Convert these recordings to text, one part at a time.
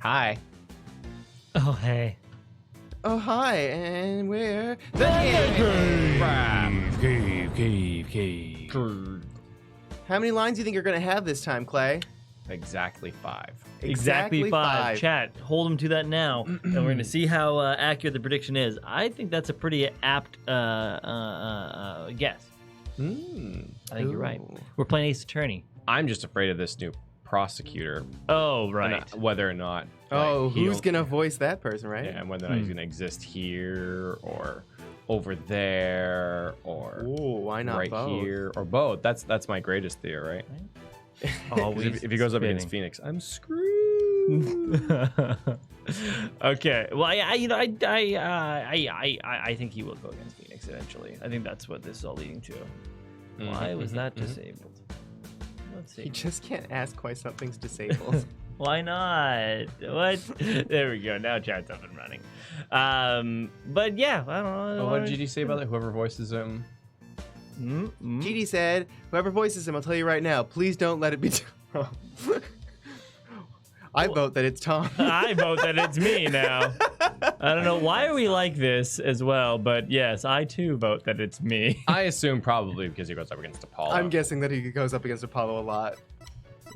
Hi. Oh, hey. Oh, hi, and we're the Cave. How many lines do you think you're going to have this time, Clay? Exactly 5. Exactly 5. Chat, hold him to that now, and we're going to see how accurate the prediction is. I think that's a pretty apt guess. I think you're right. We're playing Ace Attorney. I'm just afraid of this new prosecutor. Oh, right. And, whether or not. Oh, who's going to voice that person, right? Yeah, and whether or not he's going to exist here or over there or why not right both? here or both. That's my greatest theory, right? Always if he goes up against Phoenix, I'm screwed. Okay. Well, I think he will go against Phoenix eventually. I think that's what this is all leading to. Why was that disabled? Let's see. You just can't ask why something's disabled. Why not? What? There we go. Now chat's up and running. But yeah, I don't know. What did GD say about it? Whoever voices him. GD said, whoever voices him, I'll tell you right now, please don't let it be Tom. I vote that it's Tom. I vote that it's me now. I don't know. Why are we like this as well? But yes, I too vote that it's me. I assume probably because he goes up against Apollo. I'm guessing that he goes up against Apollo a lot.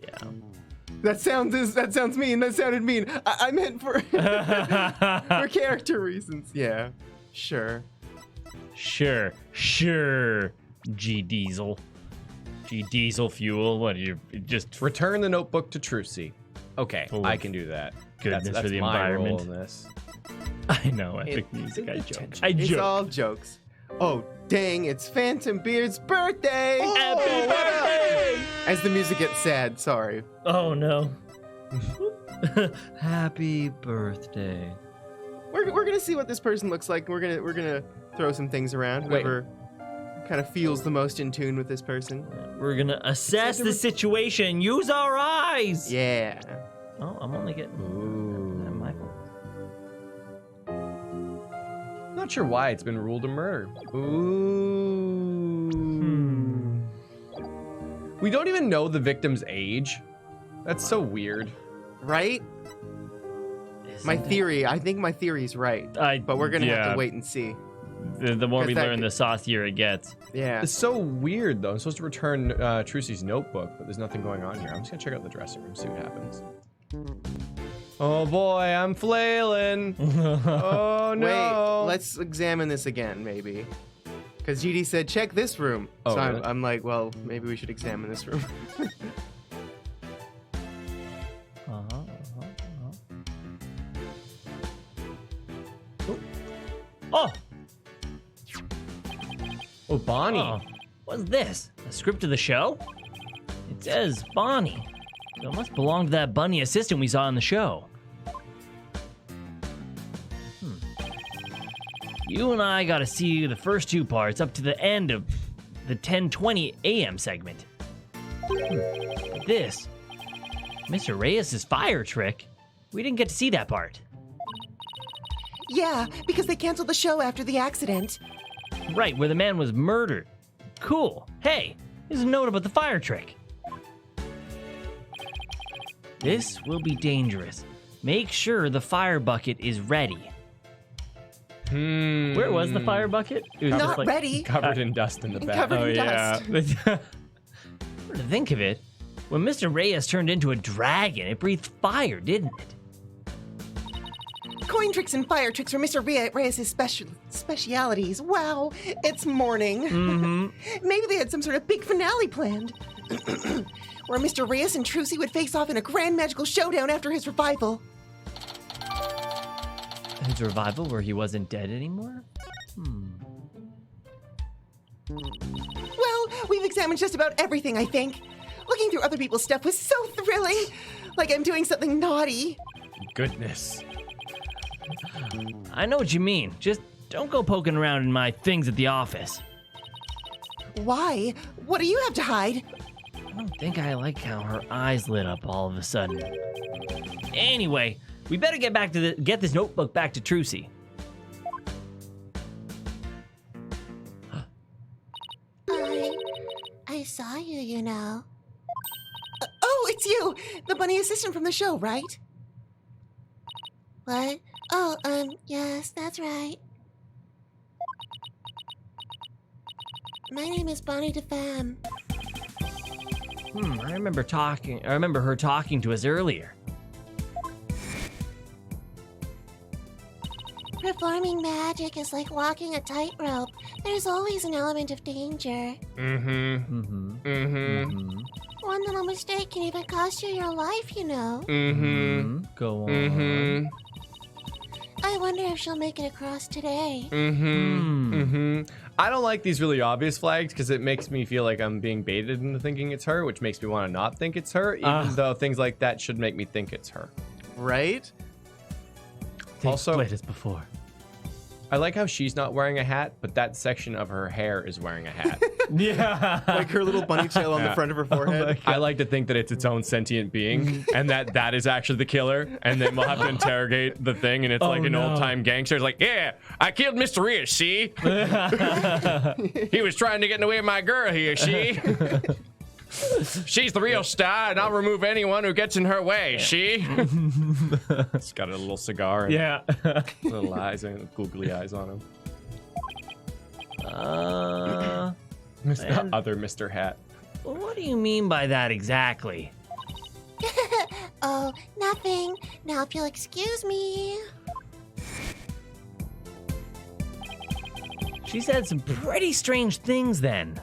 Yeah. That sounds mean. That sounded mean. I meant for for character reasons. Yeah, sure. Sure. G Diesel fuel. What are you just return the notebook to Trucy? Okay, I can do that. Goodness that's for the my environment. role in this. I know, epic music. I joke. It's all jokes. Oh, dang, it's Phantom Beard's birthday! Happy birthday! As the music gets sad, sorry. Oh, no. Happy birthday. We're gonna see what this person looks like. We're gonna throw some things around. Whoever kind of feels the most in tune with this person. We're gonna assess the situation. Use our eyes! Yeah. Oh, I'm only getting... my fault. Not sure why it's been ruled a murder. We don't even know the victim's age. That's so weird. Right? I think my theory's right. But we're gonna have to wait and see. The more we learn, the saucier it gets. Yeah. It's so weird, though. I'm supposed to return Trucy's notebook, but there's nothing going on here. I'm just gonna check out the dressing room, see what happens. Oh boy, I'm flailing. Oh no. Wait, let's examine this again, maybe. Because GD said, check this room. Oh, so really? I'm like, well, maybe we should examine this room. Oh! Oh, Bonnie. Oh, what's this? A script of the show? It says Bonnie. So it must belong to that bunny assistant we saw in the show. You and I gotta see the first 2 parts up to the end of the 10:20 a.m. segment. This, Mr. Reyes' fire trick, we didn't get to see that part. Yeah, because they canceled the show after the accident. Right, where the man was murdered. Cool. Hey, here's a note about the fire trick. This will be dangerous. Make sure the fire bucket is ready. Where was the fire bucket? It was Not ready. Covered in dust in the back. Covered in dust. To think of it, when Mr. Reyes turned into a dragon, it breathed fire, didn't it? Coin tricks and fire tricks are Mr. Reyes' specialities. Wow, it's morning. Maybe they had some sort of big finale planned. Where Mr. Reyes and Trucy would face off in a grand magical showdown after his revival. His revival where he wasn't dead anymore? Well, we've examined just about everything, I think. Looking through other people's stuff was so thrilling. Like I'm doing something naughty. Goodness. I know what you mean. Just don't go poking around in my things at the office. Why? What do you have to hide? I don't think I like how her eyes lit up all of a sudden. Anyway, we better get this notebook back to Trucy. I saw you, you know. Oh, it's you! The bunny assistant from the show, right? What? Oh, yes, that's right. My name is Bonnie DeFam. I remember her talking to us earlier. Performing magic is like walking a tightrope. There's always an element of danger. One little mistake can even cost you your life, you know. Go on. I wonder if she'll make it across today. I don't like these really obvious flags because it makes me feel like I'm being baited into thinking it's her, which makes me want to not think it's her, even though things like that should make me think it's her. Right? Also, played this before. I like how she's not wearing a hat, but that section of her hair is wearing a hat. Yeah. Like her little bunny tail on the front of her forehead. I like to think that it's its own sentient being and that is actually the killer. And then we'll have to interrogate the thing and it's like an old-time gangster. It's like, yeah, I killed Mr. Reyes, see? He was trying to get in the way of my girl here, see? She's the real star, and I'll remove anyone who gets in her way, see? It's got a little cigar and little eyes and googly eyes on him. Other Mr. Hat. What do you mean by that exactly? Oh, nothing. Now if you'll excuse me. She said some pretty strange things then.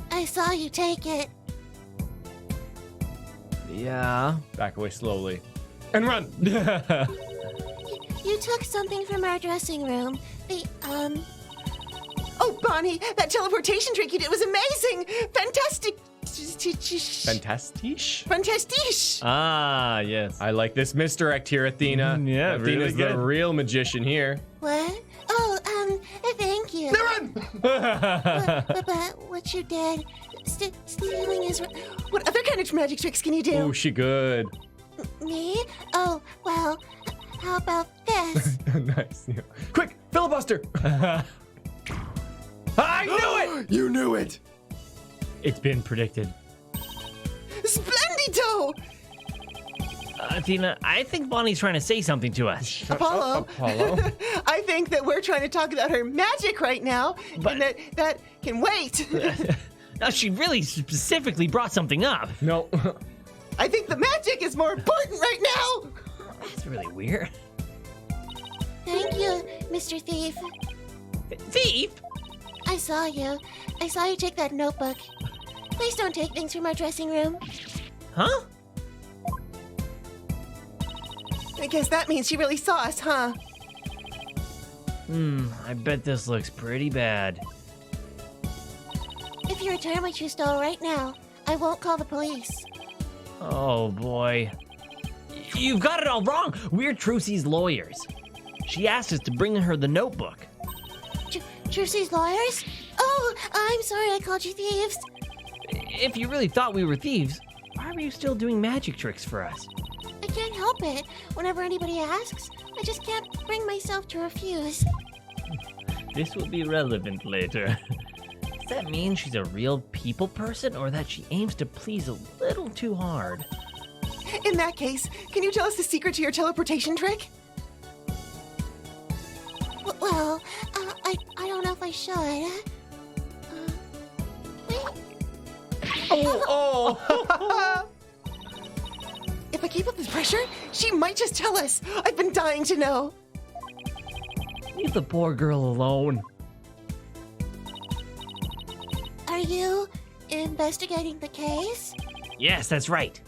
I saw you take it. Yeah. Back away slowly. And run! You took something from our dressing room. Oh, Bonnie, that teleportation trick you did was amazing! Fantastic! Fantastiche? Fantastiche! Ah, yes. I like this misdirect here, Athena. Yeah, Athena's really good. the real magician here. What? Oh, thank you. Run! But what you did, stealing is... What other kind of magic tricks can you do? Oh, she good. Me? Oh, well, how about this? Nice. Yeah. Quick, filibuster! I knew it! You knew it! It's been predicted. Splendido! Athena, I think Bonnie's trying to say something to us. Apollo. I think that we're trying to talk about her magic right now, But- and that can wait. Now, she really specifically brought something up. No. I think the magic is more important right now. That's really weird. Thank you, Mr. Thief. Thief? I saw you. I saw you take that notebook. Please don't take things from our dressing room. Huh? I guess that means she really saw us, huh? I bet this looks pretty bad. If you return what you stole right now, I won't call the police. Oh, boy. You've got it all wrong. We're Trucy's lawyers. She asked us to bring her the notebook. Trucy's lawyers? Oh, I'm sorry I called you thieves. If you really thought we were thieves, why were you still doing magic tricks for us? I can't help it. Whenever anybody asks, I just can't bring myself to refuse. This will be relevant later. Does that mean she's a real people person, or that she aims to please a little too hard? In that case, can you tell us the secret to your teleportation trick? Well, I don't know if I should. Wait. Oh! If I keep up this pressure, she might just tell us. I've been dying to know. Leave the poor girl alone. Are you investigating the case? Yes, that's right.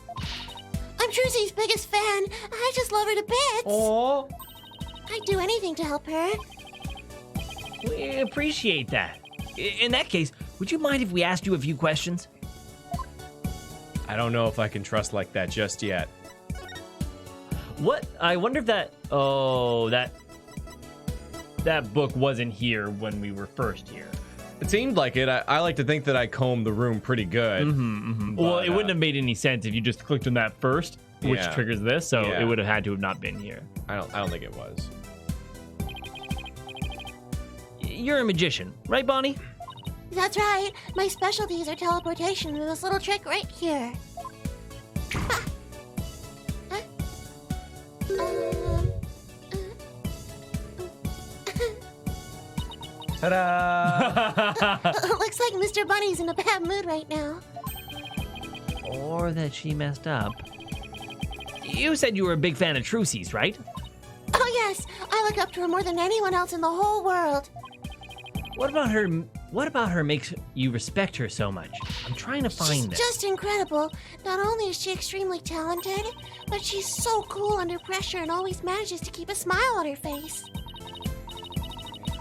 I'm Trucy's biggest fan. I just love her to bits. Oh! I'd do anything to help her. We appreciate that. In that case, would you mind if we asked you a few questions? I don't know if I can trust like that just yet. What? I wonder if that... Oh, that book wasn't here when we were first here. It seemed like it. I like to think that I combed the room pretty good. Well, it wouldn't have made any sense if you just clicked on that first, which Yeah. triggers this, so Yeah. it would have had to have not been here. I don't think it was. You're a magician, right, Bonnie? That's right. My specialties are teleportation and this little trick right here. Ah. Huh? Ta-da! Looks like Mr. Bunny's in a bad mood right now. Or that she messed up. You said you were a big fan of Trucy's, right? Oh yes, I look up to her more than anyone else in the whole world. What about her makes you respect her so much? I'm trying to find She's this. just incredible. Not only is she extremely talented, but she's so cool under pressure and always manages to keep a smile on her face.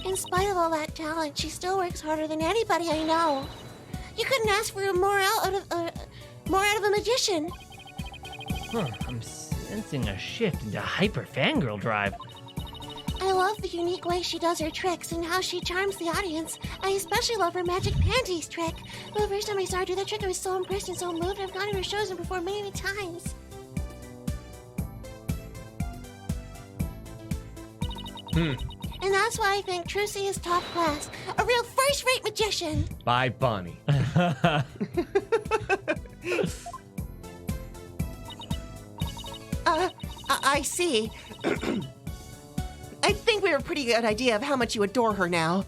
In spite of all that talent, she still works harder than anybody I know. You couldn't ask for more out of a magician. I'm sensing a shift into hyper fangirl drive. I love the unique way she does her tricks and how she charms the audience. I especially love her magic panties trick. The first time I saw her do that trick, I was so impressed and so moved. I've gone to her shows and performed many times. And that's why I think Trucy is top class. A real first-rate magician. Bye, Bonnie. I see. I think we have a pretty good idea of how much you adore her now.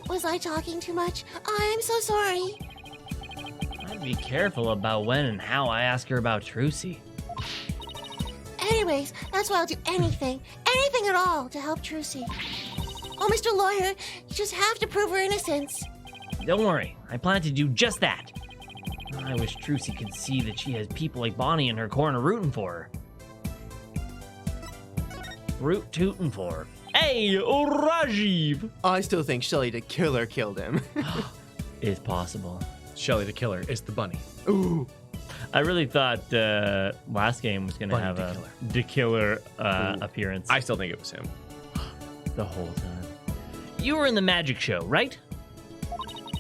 Was I talking too much? I'm so sorry. I'd be careful about when and how I ask her about Trucy. Anyways, that's why I'll do anything at all to help Trucy. Oh, Mr. Lawyer, you just have to prove her innocence. Don't worry, I plan to do just that. I wish Trucy could see that she has people like Bonnie in her corner rooting for her. Root tootin' for her. Hey, Rajiv! I still think Shelly the Killer killed him. Is possible. Shelly the Killer is the bunny. Ooh. I really thought last game was going to Bunny have the a Killer appearance I still think it was him. the whole time. You were in the magic show, right?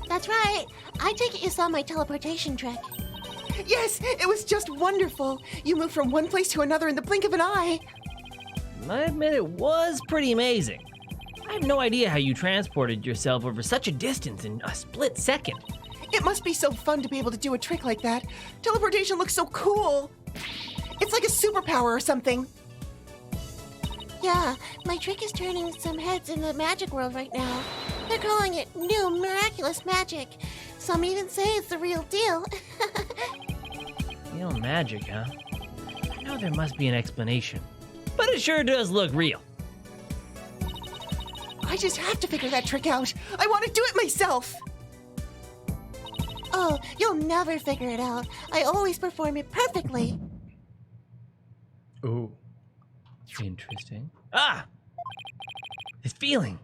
That's right. I take it you saw my teleportation trick. Yes, it was just wonderful. You moved from one place to another in the blink of an eye. I admit it was pretty amazing. I have no idea how you transported yourself over such a distance in a split second. It must be so fun to be able to do a trick like that. Teleportation looks so cool. It's like a superpower or something. Yeah, my trick is turning some heads in the magic world right now. They're calling it new miraculous magic. Some even say it's the real deal. Real magic, huh? I know there must be an explanation, but it sure does look real. I just have to figure that trick out. I want to do it myself. Oh, you'll never figure it out. I always perform it perfectly. Ooh. Interesting. Ah! This feeling.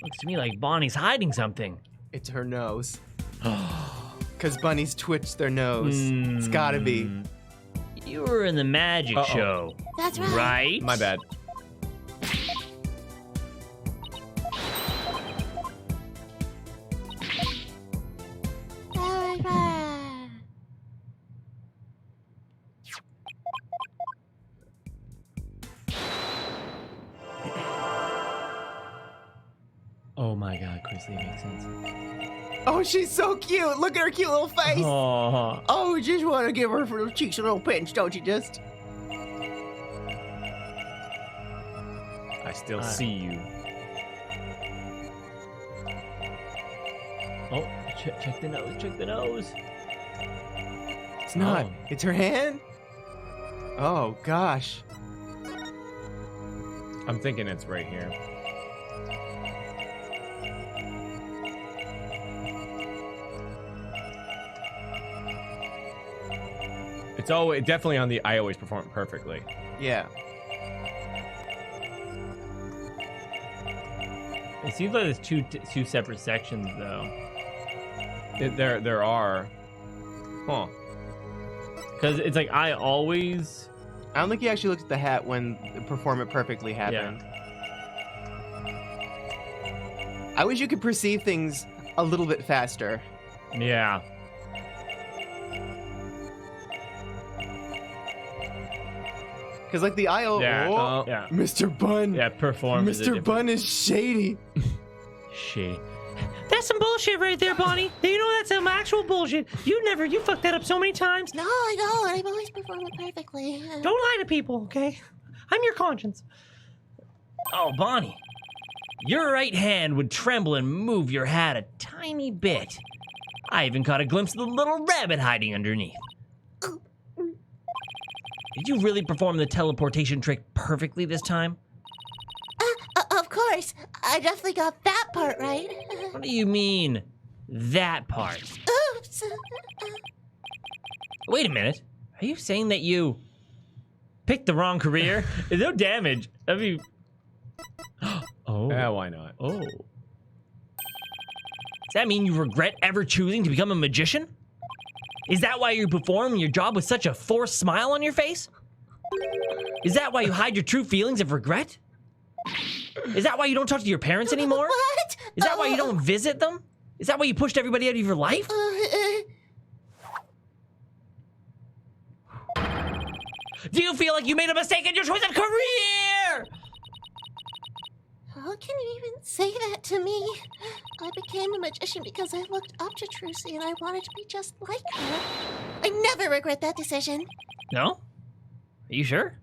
Looks to me like Bonnie's hiding something. It's her nose. Because bunnies twitch their nose. It's gotta be. You were in the magic show, That's right. right? My bad. Oh my god, Chrisley makes sense. Oh, she's so cute. Look at her cute little face. Oh, Oh, you just want to give her for the cheeks a little pinch, don't you just? I still see you. oh, check the nose, check the nose. It's not. Oh. It's her hand? Oh, gosh. I'm thinking it's right here. It's always definitely on the I always perform perfectly. Yeah. It seems like there's two separate sections though. There are. Huh. Because it's like I always. I don't think he actually looked at the hat when the Perform It Perfectly happened. I wish you could perceive things a little bit faster. Yeah. Because like the IO, Yeah, oh, yeah. Mr. Bun. Yeah, perform. Mr. Bun is shady. Shit. That's some bullshit right there, Bonnie. You know that's some actual bullshit. You fucked that up so many times. No, I don't. I've always performed it perfectly. Don't lie to people, okay? I'm your conscience. Oh, Bonnie, your right hand would tremble and move your hat a tiny bit. I even caught a glimpse of the little rabbit hiding underneath. Did you really perform the teleportation trick perfectly this time? Of course. I definitely got that part right. What do you mean, that part? Oops. Wait a minute. Are you saying that you picked the wrong career? No damage. That'd be... Oh. Yeah, why not? Oh. Does that mean you regret ever choosing to become a magician? Is that why you perform your job with such a forced smile on your face? Is that why you hide your true feelings of regret? Is that why you don't talk to your parents anymore? What? Is that why you don't visit them? Is that why you pushed everybody out of your life? Do you feel like you made a mistake in your choice of career? How can you even say that to me? I became a magician because I looked up to Trucy and I wanted to be just like her. I never regret that decision. No? Are you sure?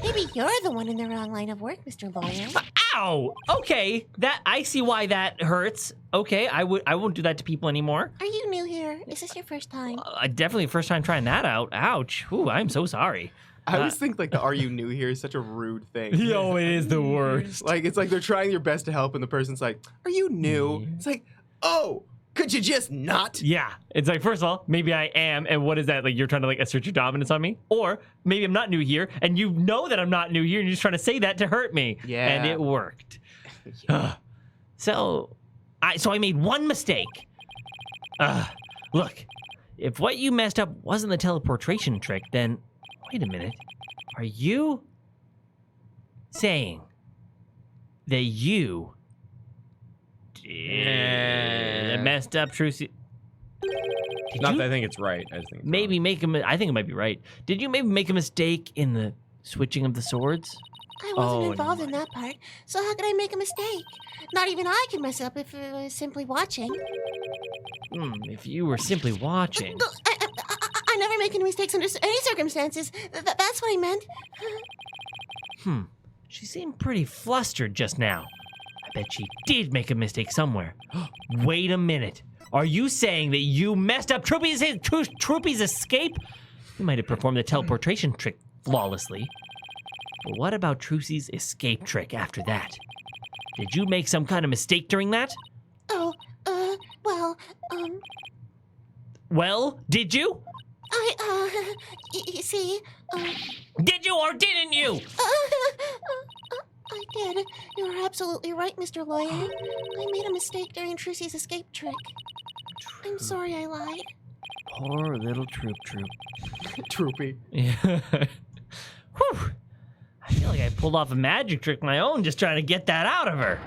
Maybe you're the one in the wrong line of work, Mr. Lawyer. Ow! Okay, that I see why that hurts. Okay, I won't do that to people anymore. Are you new here? Is this your first time? Definitely first time trying that out. Ouch. Ooh, I'm so sorry. I always think like the "Are you new here?" is such a rude thing. Yo, it is the worst. Like it's like they're trying their best to help, and the person's like, "Are you new?" It's like, "Oh, could you just not?" Yeah, it's like, first of all, maybe I am, and what is that? Like, you're trying to like assert your dominance on me? Or maybe I'm not new here, and you know that I'm not new here, and you're just trying to say that to hurt me. Yeah. And it worked. So I made one mistake. Look, if what you messed up wasn't the teleportation trick, then wait a minute. Are you saying that you messed up Trucy? Not that I think it's right. I just think it's Maybe wrong. make I think it might be right. Did you maybe make a mistake in the switching of the swords? I wasn't Oh, involved never in that part, so how could I make a mistake? Not even I can mess up if I was simply watching. If you were simply watching. Look, I never make any mistakes under any circumstances. That's what I meant. She seemed pretty flustered just now. I bet she did make a mistake somewhere. Wait a minute. Are you saying that you messed up Troopy's escape? You might have performed the teleportation trick flawlessly. But what about Trucy's escape trick after that? Did you make some kind of mistake during that? Oh, well, Well, did you? you see, Did you or didn't you? I did. You're absolutely right, Mr. Lawyer. I made a mistake during Trucy's escape trick. I'm sorry I lied. Poor little Troop. Troopy. Yeah. Whew. I feel like I pulled off a magic trick of my own just trying to get that out of her.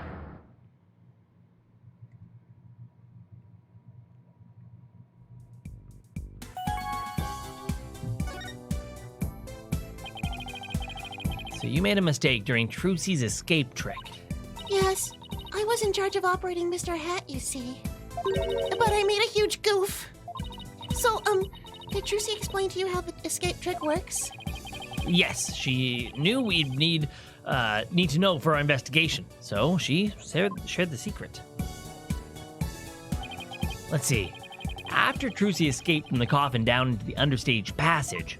So you made a mistake during Trucy's escape trick. Yes, I was in charge of operating Mr. Hat, you see. But I made a huge goof. So, did Trucy explain to you how the escape trick works? Yes, she knew we'd need to know for our investigation, so she shared the secret. Let's see. After Trucy escaped from the coffin down into the understage passage,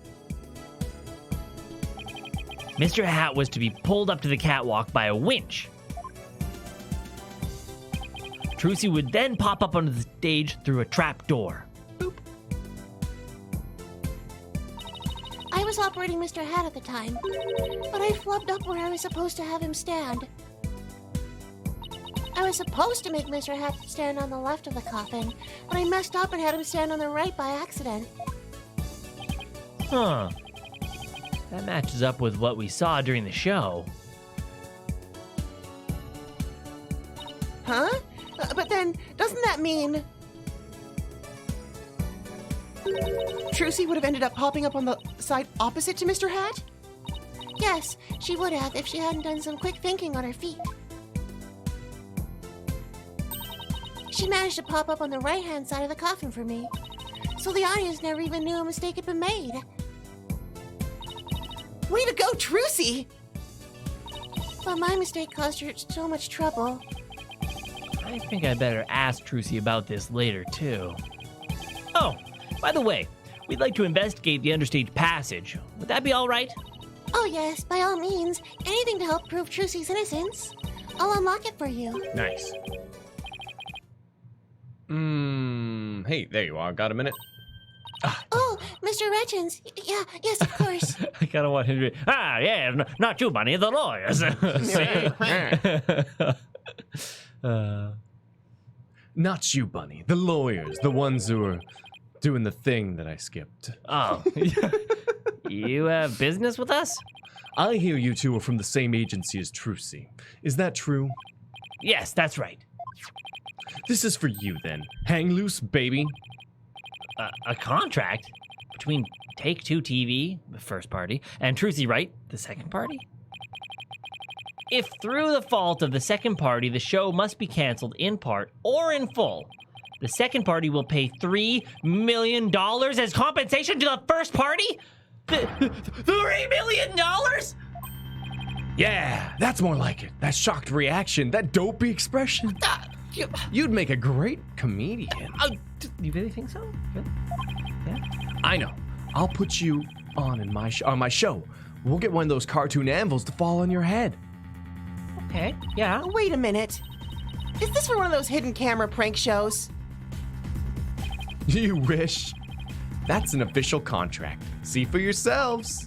Mr. Hat was to be pulled up to the catwalk by a winch. Trucy would then pop up onto the stage through a trap door. Boop. I was operating Mr. Hat at the time, but I flubbed up where I was supposed to have him stand. I was supposed to make Mr. Hat stand on the left of the coffin, but I messed up and had him stand on the right by accident. Huh. That matches up with what we saw during the show. Huh? But then, doesn't that mean Trucy would have ended up popping up on the side opposite to Mr. Hat? Yes, she would have if she hadn't done some quick thinking on her feet. She managed to pop up on the right-hand side of the coffin for me, so the audience never even knew a mistake had been made. Way to go, Trucy! But my mistake caused her so much trouble. I think I better ask Trucy about this later, too. Oh, by the way, we'd like to investigate the understage passage. Would that be all right? Oh yes, by all means. Anything to help prove Trucy's innocence. I'll unlock it for you. Nice. Hey, there you are. Got a minute? Oh, Mr. Retchins. Yeah, yes, of course. I kind of want him to be, not you, Bunny, the lawyers. Not you, Bunny. The lawyers. The ones who are doing the thing that I skipped. Oh. You have business with us? I hear you two are from the same agency as Trucy. Is that true? Yes, that's right. This is for you, then. Hang loose, baby. A contract between Take-Two TV, the first party, and Trucy Wright, the second party? If through the fault of the second party, the show must be canceled in part or in full, the second party will pay $3 million as compensation to the first party? $3 million? Yeah, that's more like it. That shocked reaction, that dopey expression. You'd make a great comedian. You really think so? Really? Yeah. I know. I'll put you on my show. We'll get one of those cartoon anvils to fall on your head. Okay, yeah. Wait a minute. Is this for one of those hidden camera prank shows? You wish. That's an official contract. See for yourselves.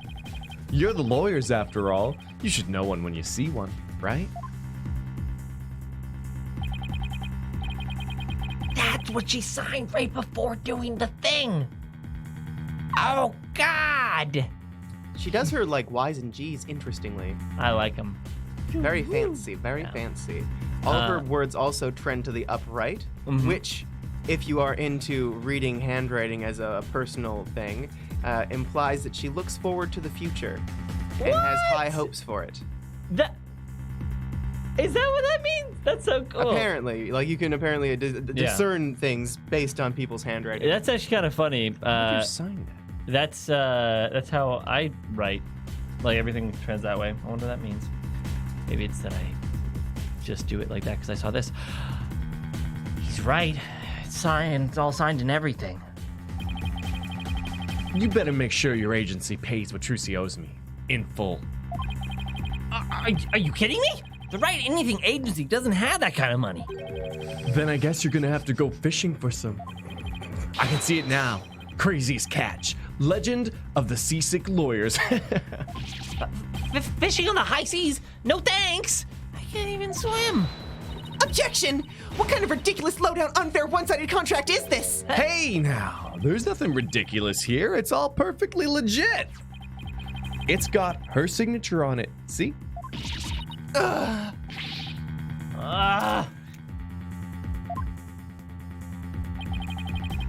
You're the lawyers, after all. You should know one when you see one, right? That's what she signed right before doing the thing. Oh, God. She does her like Y's and G's interestingly. I like them. Very fancy, very fancy. All of her words also trend to the upright, which, if you are into reading handwriting as a personal thing, implies that she looks forward to the future and has high hopes for it. Is that what that means? That's so cool. Apparently, like you can apparently discern things based on people's handwriting. That's actually kind of funny. How did you sign that? That's how I write. Like everything trends that way. I wonder what that means. Maybe it's that I just do it like that because I saw this. He's right. It's signed. It's all signed and everything. You better make sure your agency pays what Trucy owes me. In full. Are you kidding me? The Right Anything Agency doesn't have that kind of money. Then I guess you're gonna have to go fishing for some. I can see it now. Crazy's catch. Legend of the Seasick Lawyers. Fishing on the high seas? No thanks. I can't even swim. Objection! What kind of ridiculous, low-down, unfair, one-sided contract is this? Hey now, there's nothing ridiculous here. It's all perfectly legit. It's got her signature on it. See?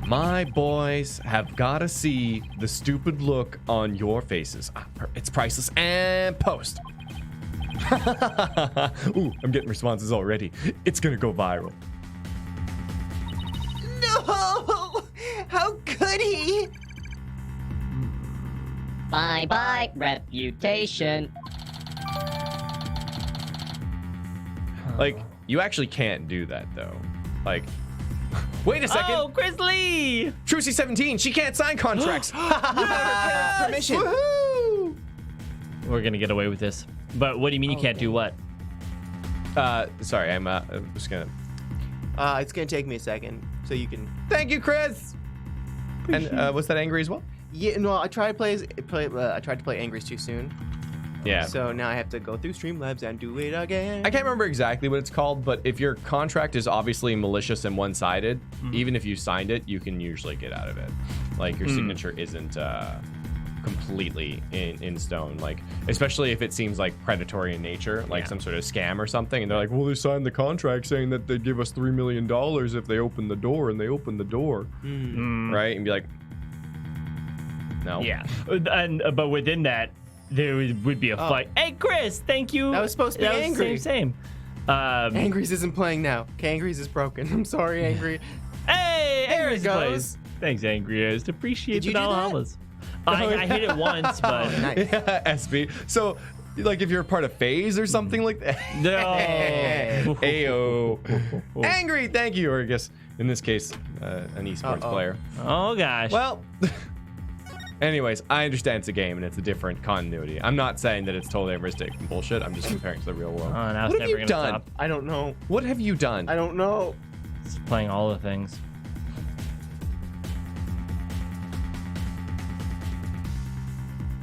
My boys have got to see the stupid look on your faces. It's priceless and post. Ooh, I'm getting responses already. It's gonna go viral. No! How could he? Bye-bye, reputation. Like, you actually can't do that though. Like, wait a second. Oh, Chris Lee! Trucy 17, she can't sign contracts. Permission. Woohoo! We're gonna get away with this. But what do you mean you can't do what? Sorry, I'm just gonna. It's gonna take me a second, so you can. Thank you, Chris. And was that angry as well? Yeah, no, I tried to play Angry's too soon. Yeah. So now I have to go through Streamlabs and do it again. I can't remember exactly what it's called, but if your contract is obviously malicious and one-sided, even if you signed it, you can usually get out of it. Like your signature isn't completely in stone. Like, especially if it seems like predatory in nature, like some sort of scam or something, and they're like, well, they signed the contract saying that they'd give us $3 million if they open the door, and they open the door, right? And be like, no. Yeah. But within that, there would be a fight. Hey, Chris, thank you. That was supposed to be Angry. Same. Angry's isn't playing now. Okay, Angry's is broken. I'm sorry, Angry. Hey, There it Angry's goes. plays. Thanks, Angry's. Appreciate Did the you do that? Valhallas. I hit it once, but Nice. Yeah, SB. So Like if you're a part of FaZe or something like that. No. Ayo. Angry, thank you. Or I guess in this case, an esports player. Oh gosh. Well, anyways, I understand it's a game and it's a different continuity. I'm not saying that it's totally overstated bullshit. I'm just comparing to the real world. Oh, now it's What have never you gonna done? stop. I don't know. What have you done? I don't know. It's playing all the things.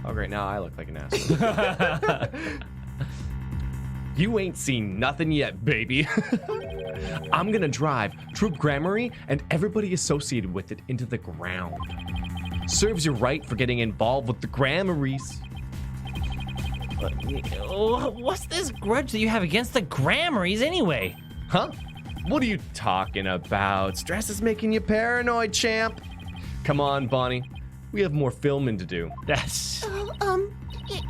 Oh, great. Now I look like an asshole. You ain't seen nothing yet, baby. I'm gonna drive Troop Grammary and everybody associated with it into the ground. Serves you right for getting involved with the Grammaries. What's this grudge that you have against the Grammaries anyway? Huh? What are you talking about? Stress is making you paranoid, champ. Come on, Bonnie. We have more filming to do. That's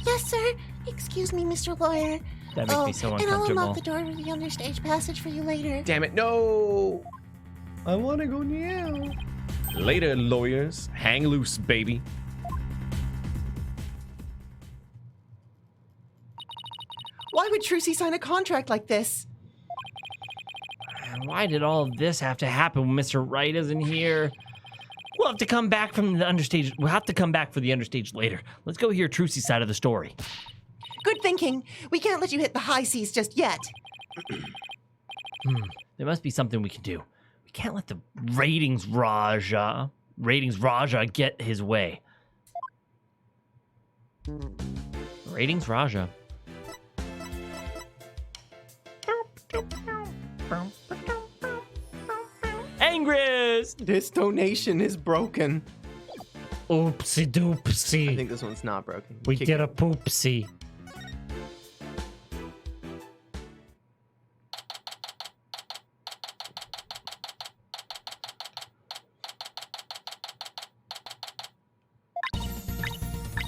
Yes, sir. Excuse me, Mr. Lawyer. that makes me so And I'll uncomfortable. unlock the door to the understage passage for you later. Damn it, no. I want to go now. Later, lawyers. Hang loose, baby. Why would Trucy sign a contract like this? Why did all of this have to happen when Mr. Wright isn't here? We'll have to come back from the understage. We'll have to come back for the understage later. Let's go hear Trucy's side of the story. Good thinking. We can't let you hit the high seas just yet. There must be something we can do. We can't let the ratings Raja get his way. Ratings Raja. Angriest! This donation is broken. Oopsie I doopsie. think this one's not broken. We Kick did it. a poopsie.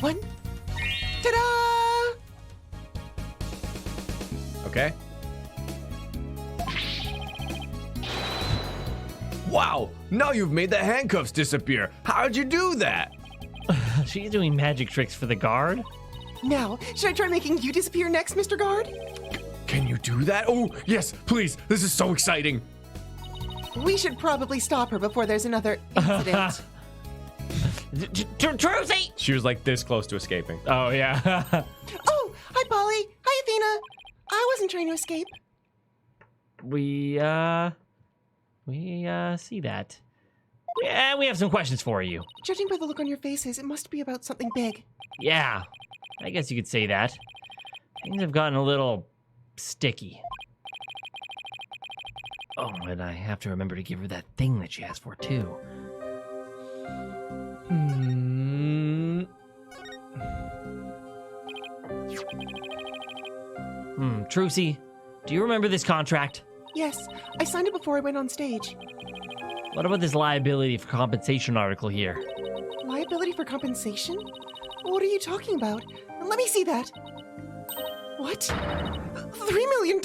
One. Ta-da! Okay. Wow, now you've made the handcuffs disappear. How'd you do that? She's doing magic tricks for the guard. Now, should I try making you disappear next, Mr. Guard? Can you do that? Oh, yes, please. This is so exciting. We should probably stop her before there's another incident. Trucy! She was like this close to escaping. Oh, yeah. Oh, hi, Polly. Hi, Athena. I wasn't trying to escape. We see that. Yeah, we have some questions for you. Judging by the look on your faces, it must be about something big. Yeah, I guess you could say that. Things have gotten a little sticky. Oh, and I have to remember to give her that thing that she asked for, too. Trucy, do you remember this contract? Yes, I signed it before I went on stage. What about this liability for compensation article here? Liability for compensation? What are you talking about? Let me see that. What? $3 million?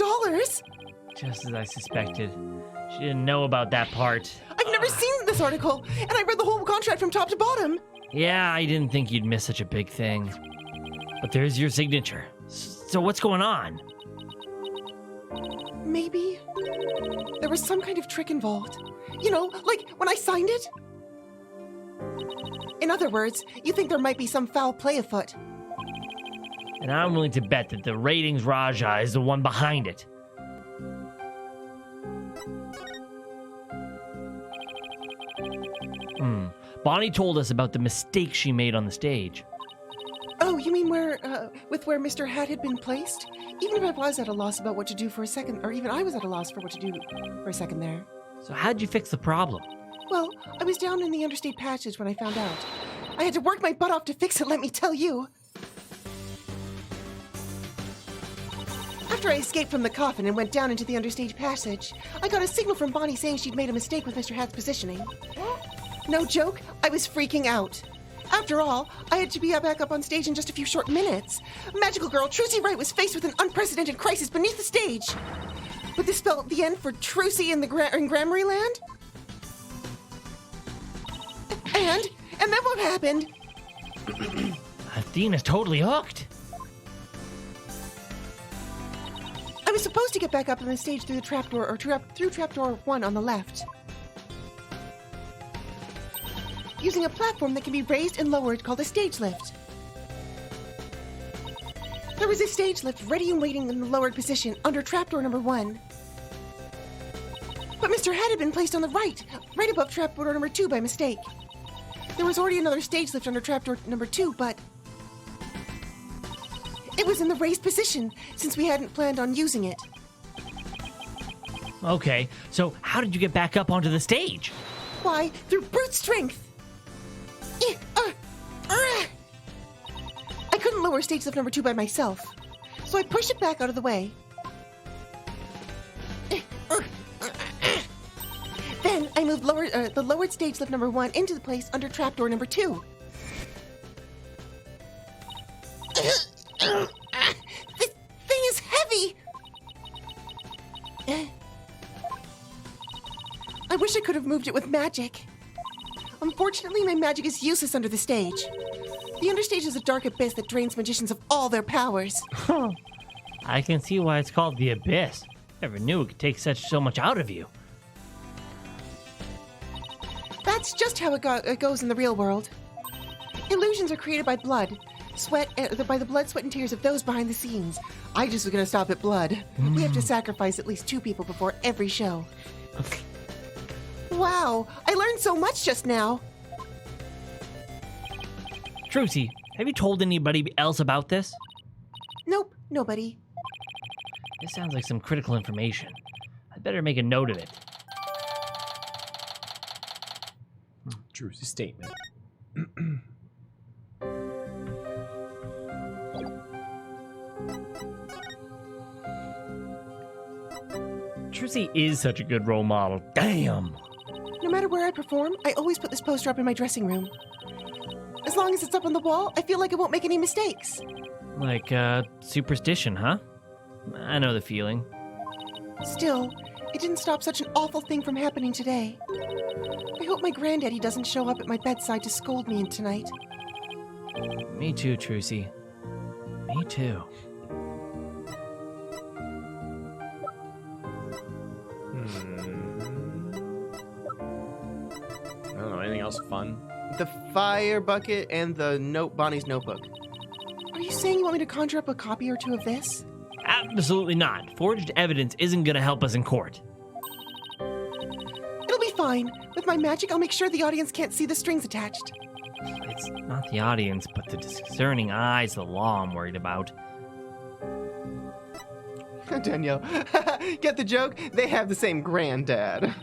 Just as I suspected. She didn't know about that part. I've never seen this article, and I read the whole contract from top to bottom. Yeah, I didn't think you'd miss such a big thing. But there's your signature. So what's going on? Maybe there was some kind of trick involved. You know, like when I signed it? In other words, you think there might be some foul play afoot. And I'm willing to bet that the ratings Raja is the one behind it. Bonnie told us about the mistake she made on the stage. Oh, you mean where Mr. Hat had been placed? Even if I was at a loss about what to do for a second, or even I was at a loss for what to do for a second there. So how'd you fix the problem? Well, I was down in the interstate passage when I found out. I had to work my butt off to fix it, let me tell you. After I escaped from the coffin and went down into the understage passage, I got a signal from Bonnie saying she'd made a mistake with Mr. Hat's positioning. No joke, I was freaking out. After all, I had to be back up on stage in just a few short minutes. Magical girl Trucy Wright was faced with an unprecedented crisis beneath the stage. Would this spell the end for Trucy in Grammary Land? And then what happened? Athena's totally hooked. I was supposed to get back up on the stage through the trapdoor or through trapdoor 1 on the left. Using a platform that can be raised and lowered called a stage lift. There was a stage lift ready and waiting in the lowered position under trapdoor number 1. But Mr. Head had been placed on the right above trapdoor number 2 by mistake. There was already another stage lift under trapdoor number 2, but it was in the raised position since we hadn't planned on using it. Okay, so how did you get back up onto the stage? Why, through brute strength. I couldn't lower stage lift number 2 by myself, so I pushed it back out of the way. Then I moved the lowered stage lift number 1 into the place under trapdoor number 2. This thing is heavy! I wish I could have moved it with magic. Unfortunately, my magic is useless under the stage. The understage is a dark abyss that drains magicians of all their powers. I can see why it's called the Abyss. Never knew it could take so much out of you. That's just how it goes in the real world. Illusions are created by blood, sweat, by the blood, sweat, and tears of those behind the scenes. I just was gonna stop at blood. We have to sacrifice at least 2 people before every show. Wow, I learned so much just now. Trucy, have you told anybody else about this? Nope, nobody. This sounds like some critical information. I'd better make a note of it. Drew's statement. Trucy is such a good role model. Damn! No matter where I perform, I always put this poster up in my dressing room. As long as it's up on the wall, I feel like I won't make any mistakes. Like, superstition, huh? I know the feeling. Still, it didn't stop such an awful thing from happening today. I hope my granddaddy doesn't show up at my bedside to scold me tonight. Me too, Trucy. Me too. I don't know, anything else fun? The fire bucket and the Bonnie's notebook. Are you saying you want me to conjure up a copy or 2 of this? Absolutely not. Forged evidence isn't gonna help us in court. It'll be fine. With my magic, I'll make sure the audience can't see the strings attached. It's not the audience, but the discerning eyes of the law I'm worried about. Danielle, get the joke? They have the same granddad.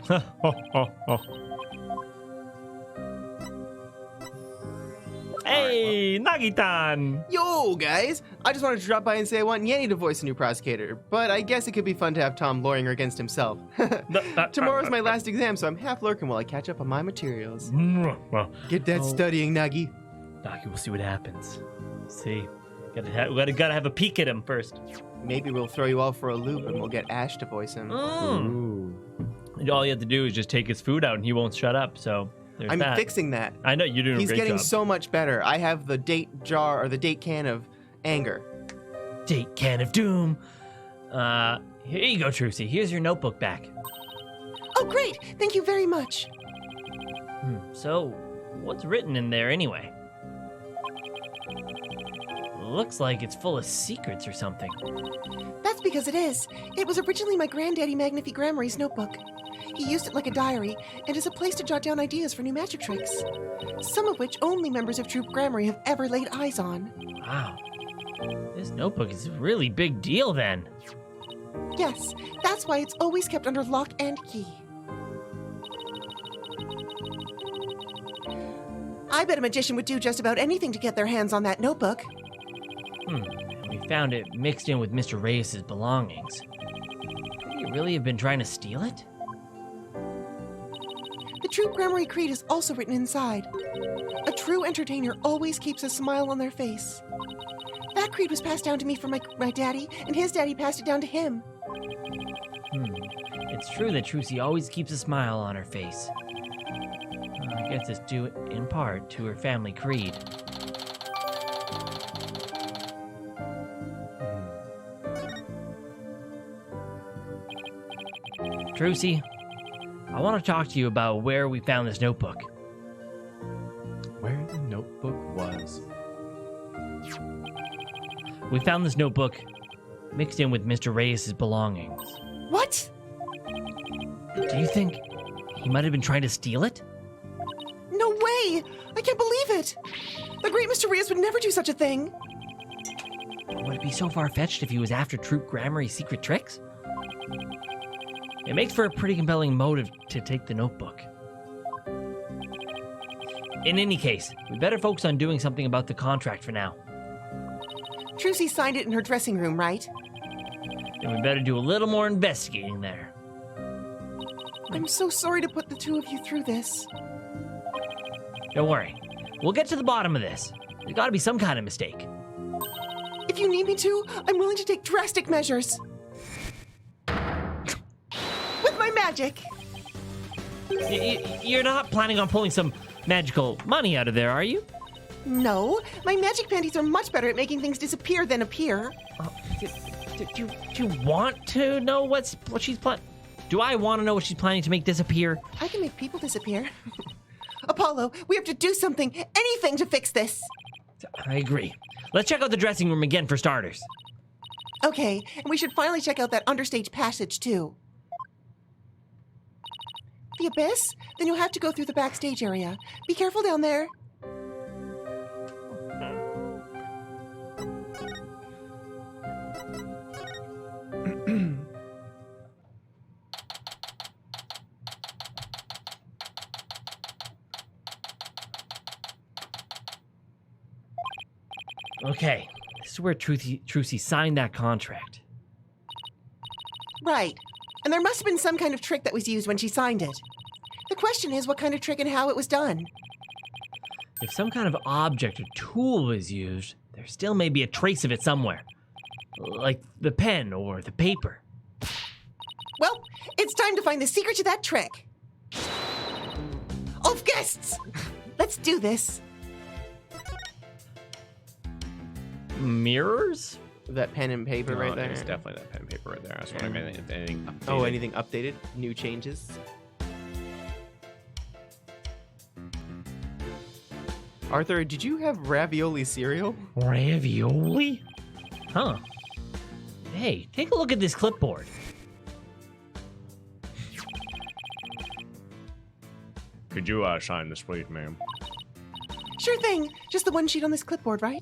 Hey, Nagitan! Yo, guys! I just wanted to drop by and say I want Nyanny to voice a new prosecutor, but I guess it could be fun to have Tom lawyering her against himself. Tomorrow's my last exam, so I'm half lurking while I catch up on my materials. Get that studying, Nagi. Nagi, we'll see what happens. See, gotta have a peek at him first. Maybe we'll throw you all for a loop and we'll get Ash to voice him. All you have to do is just take his food out and he won't shut up, so there's I'm that. fixing that. I know, you're doing a He's great getting job. so much better. I have the date jar or the date can of anger. Date can of doom. Here you go, Trucy. Here's your notebook back. Oh, great! Thank you very much. So, what's written in there anyway? Looks like it's full of secrets or something. That's because it is. It was originally my granddaddy Magnifi Gramarye's notebook. He used it like a diary, and as a place to jot down ideas for new magic tricks. Some of which only members of Troop Gramarye have ever laid eyes on. Wow. This notebook is a really big deal then. Yes, that's why it's always kept under lock and key. I bet a magician would do just about anything to get their hands on that notebook. We found it mixed in with Mr. Reyes' belongings. Could he really have been trying to steal it? The Troop Gramarye Creed is also written inside. A true entertainer always keeps a smile on their face. That creed was passed down to me from my daddy, and his daddy passed it down to him. It's true that Trucy always keeps a smile on her face. I guess it's due in part to her family creed. Trucy, I want to talk to you about where we found this notebook. Where the notebook was. We found this notebook mixed in with Mr. Reyes' belongings. What? Do you think he might have been trying to steal it? No way! I can't believe it! The great Mr. Reyes would never do such a thing. Would it be so far-fetched if he was after Troop Gramarye's secret tricks? It makes for a pretty compelling motive to take the notebook. In any case, we better focus on doing something about the contract for now. Trucy signed it in her dressing room, right? And we better do a little more investigating there. I'm so sorry to put the two of you through this. Don't worry. We'll get to the bottom of this. There's gotta be some kind of mistake. If you need me to, I'm willing to take drastic measures. With my magic. You're not planning on pulling some magical money out of there, are you? No, my magic panties are much better at making things disappear than appear. Do you want to know what she's planning? Do I want to know what she's planning to make disappear? I can make people disappear. Apollo, we have to do something, anything to fix this. I agree. Let's check out the dressing room again for starters. Okay, and we should finally check out that understage passage too. The abyss? Then you'll have to go through the backstage area. Be careful down there. Okay, this is where Trucy signed that contract. Right. And there must have been some kind of trick that was used when she signed it. The question is what kind of trick and how it was done. If some kind of object or tool was used, there still may be a trace of it somewhere. Like the pen or the paper. Well, it's time to find the secret to that trick. Of guests! Let's do this. Mirrors? That pen and paper right there. It's definitely that pen and paper right there. I was wondering if anything updated. Oh, anything updated? New changes? Arthur, did you have ravioli cereal? Ravioli? Huh. Hey, take a look at this clipboard. Could you sign this, please, ma'am? Sure thing. Just the one sheet on this clipboard, right?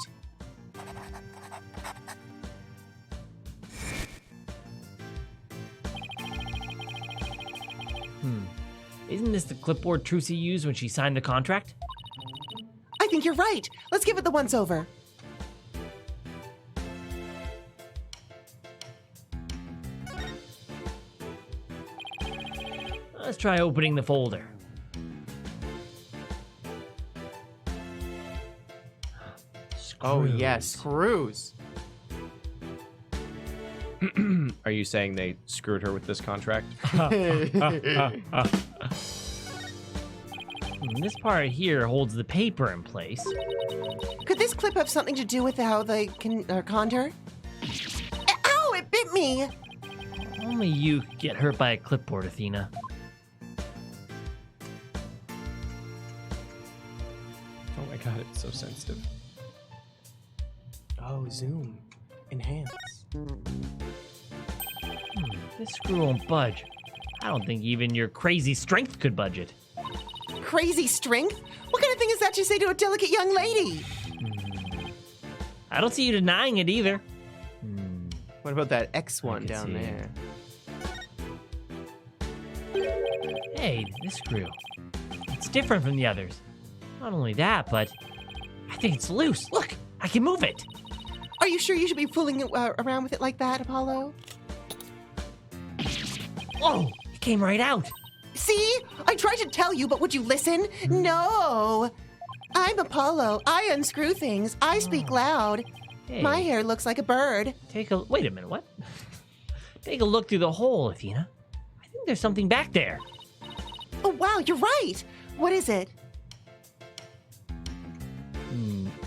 Isn't this the clipboard Trucy used when she signed the contract? I think you're right. Let's give it the once-over. Let's try opening the folder. Oh, yes, screws. Are you saying they screwed her with this contract? This part here holds the paper in place. Could this clip have something to do with how they conned her? Ow! It bit me! Only you could get hurt by a clipboard, Athena. Oh my god, it's so sensitive. Oh, zoom. Enhance. This screw won't budge. I don't think even your crazy strength could budge it. Crazy strength? What kind of thing is that to say to a delicate young lady? I don't see you denying it either. What about that X one can down see there? Hey, this screw. It's different from the others. Not only that, but I think it's loose. Look, I can move it. Are you sure you should be fooling around with it like that, Apollo? Whoa, it came right out. See? I tried to tell you, but would you listen? No. I'm Apollo. I unscrew things. I speak loud. Hey, My hair looks like a bird. wait a minute, what? Take a look through the hole, Athena. I think there's something back there. Oh, wow, you're right. What is it?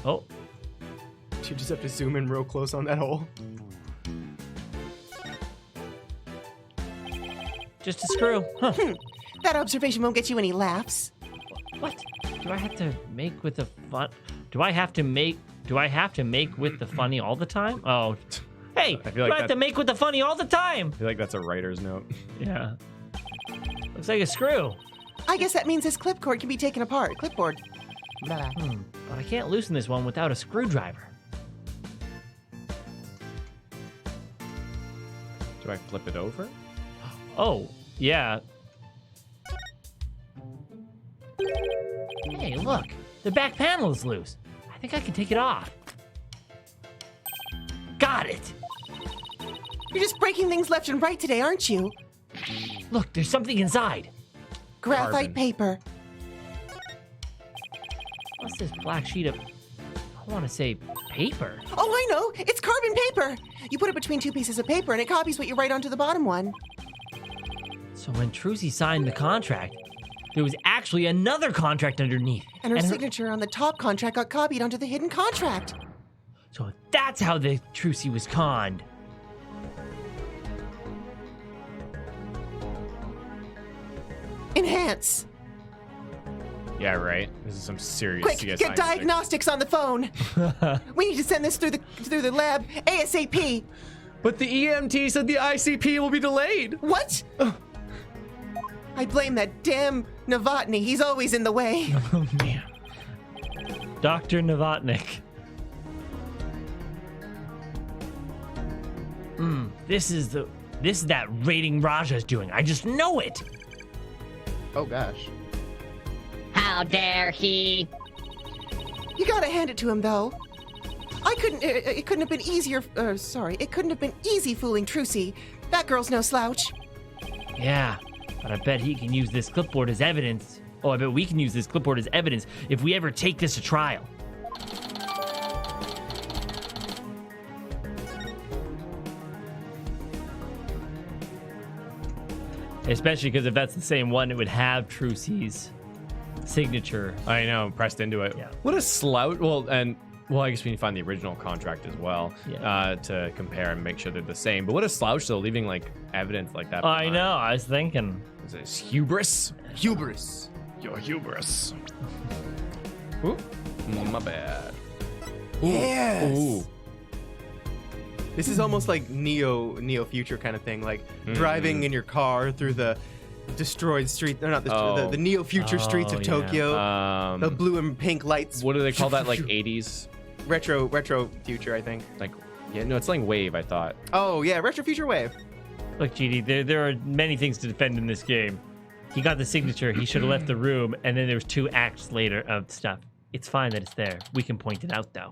Oh, You just have to zoom in real close on that hole. Just a screw. Huh. That observation won't get you any laughs. What? Do I have to make with the fun? Do I have to make with the funny all the time? Oh. Hey, I feel like do I have to make with the funny all the time? I feel like that's a writer's note. Yeah. Looks like a screw. I guess that means this clipboard can be taken apart. Clipboard. But I can't loosen this one without a screwdriver. Do I flip it over? Oh, yeah. Hey, look. The back panel is loose. I think I can take it off. Got it. You're just breaking things left and right today, aren't you? Look, there's something inside. Graphite Carbon. paper. What's this black sheet of... I want to say paper. Oh, I know. It's carbon paper. You put it between two pieces of paper and it copies what you write onto the bottom one. So when Trucy signed the contract, there was actually another contract underneath. And her signature on the top contract got copied onto the hidden contract. So that's how the Trucy was conned. Enhance. Yeah, right. This is some serious Quick, CSI get music. diagnostics on the phone. We need to send this through the lab ASAP. But the EMT said the ICP will be delayed. What? I blame that damn Novotny. He's always in the way. Oh, man. Dr. Novotnik. This is that rating Raja's doing. I just know it. Oh gosh. How dare he? You gotta hand it to him, though. It couldn't have been easier. It couldn't have been easy fooling Trucy. That girl's no slouch. Yeah, but I bet he can use this clipboard as evidence. Oh, I bet we can use this clipboard as evidence if we ever take this to trial. Especially because if that's the same one, it would have Trucy's signature. I know, pressed into it. Yeah. What a slouch. Well, I guess we need to find the original contract as well to compare and make sure they're the same. But what a slouch, though, leaving like evidence like that. I behind. know, I was thinking. Is it hubris? Hubris. Your hubris. Ooh, my bad. Yes. Ooh. This is almost like Neo Future kind of thing, like driving in your car through the destroyed street. They're not the Neo Future streets of yeah. Tokyo. The blue and pink lights. What do they call that? Like 80s? Retro future, I think. Like, yeah, no, it's like wave, I thought. Oh yeah, retro future wave. Look, GD, there are many things to defend in this game. He got the signature, he should have left the room, and then there was 2 acts later of stuff. It's fine that it's there. We can point it out, though.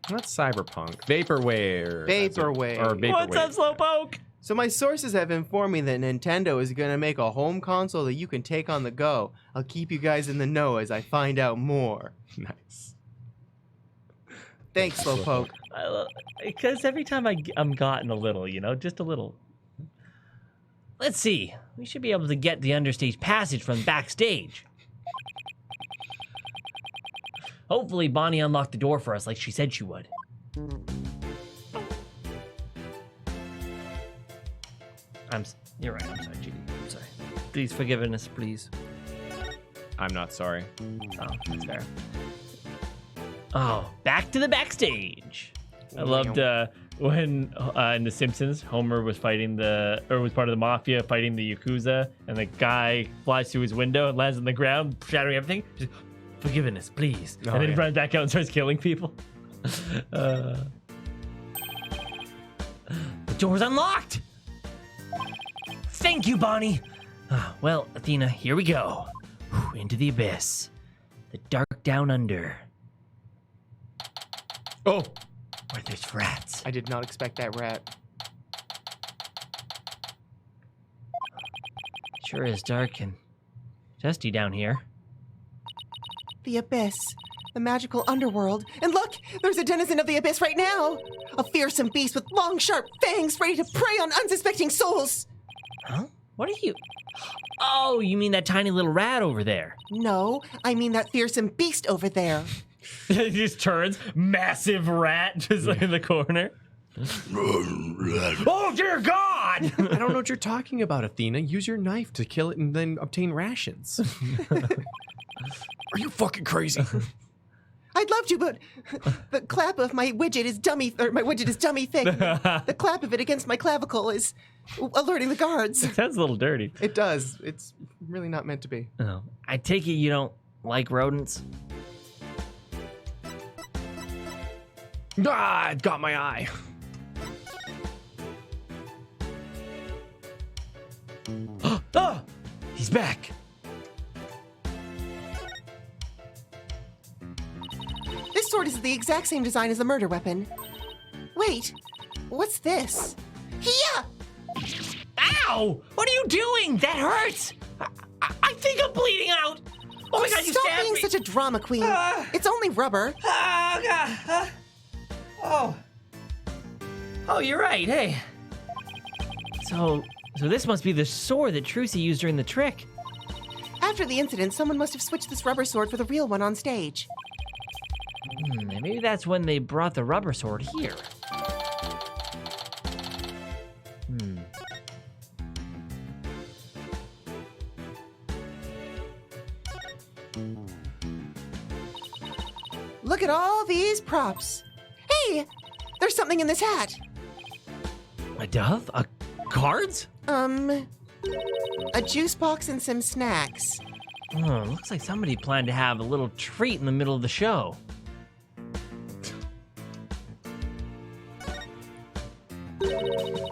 Not cyberpunk. Vaporware. Vaporwave. Or vaporwave. What's up, Slowpoke? So my sources have informed me that Nintendo is going to make a home console that you can take on the go. I'll keep you guys in the know as I find out more. Nice. Thanks, Slowpoke. Because every time I'm gotten a little, just a little. Let's see. We should be able to get the understage passage from backstage. Hopefully, Bonnie unlocked the door for us like she said she would. You're right. I'm sorry, Judy. I'm sorry. Please forgive us, please. I'm not sorry. Oh, that's fair. Oh, back to the backstage. I loved when in The Simpsons, Homer was was part of the mafia fighting the Yakuza, and the guy flies through his window and lands on the ground, shattering everything. Just, forgiveness, please. And then he runs back out and starts killing people. The door's unlocked! Thank you, Bonnie. Well, Athena, here we go. Into the abyss. The dark down under. Oh! Where there's rats. I did not expect that rat. Sure is dark and dusty down here. The abyss. The magical underworld. And look, there's a denizen of the abyss right now. A fearsome beast with long, sharp fangs ready to prey on unsuspecting souls. Huh? What are you? Oh, you mean that tiny little rat over there? No, I mean that fearsome beast over there. He just turns, massive rat just in the corner. Oh, dear God! I don't know what you're talking about, Athena. Use your knife to kill it and then obtain rations. Are you fucking crazy? I'd love to, but the clap of my widget is dummy thing. The clap of it against my clavicle is alerting the guards. Sounds a little dirty. It does. It's really not meant to be. Oh, I take it you don't like rodents? Ah, it got my eye. Oh, he's back. This sword is the exact same design as the murder weapon. Wait, what's this? Hiya! Ow! What are you doing? That hurts. I think I'm bleeding out. Oh my God! You Stop stabbed being me. such a drama queen. It's only rubber. Oh God! Oh, you're right. Hey. So this must be the sword that Trucy used during the trick. After the incident, someone must have switched this rubber sword for the real one on stage. Maybe that's when they brought the rubber sword here. Look at all these props. Hey, there's something in this hat. A dove? Cards? A juice box and some snacks. Oh, looks like somebody planned to have a little treat in the middle of the show.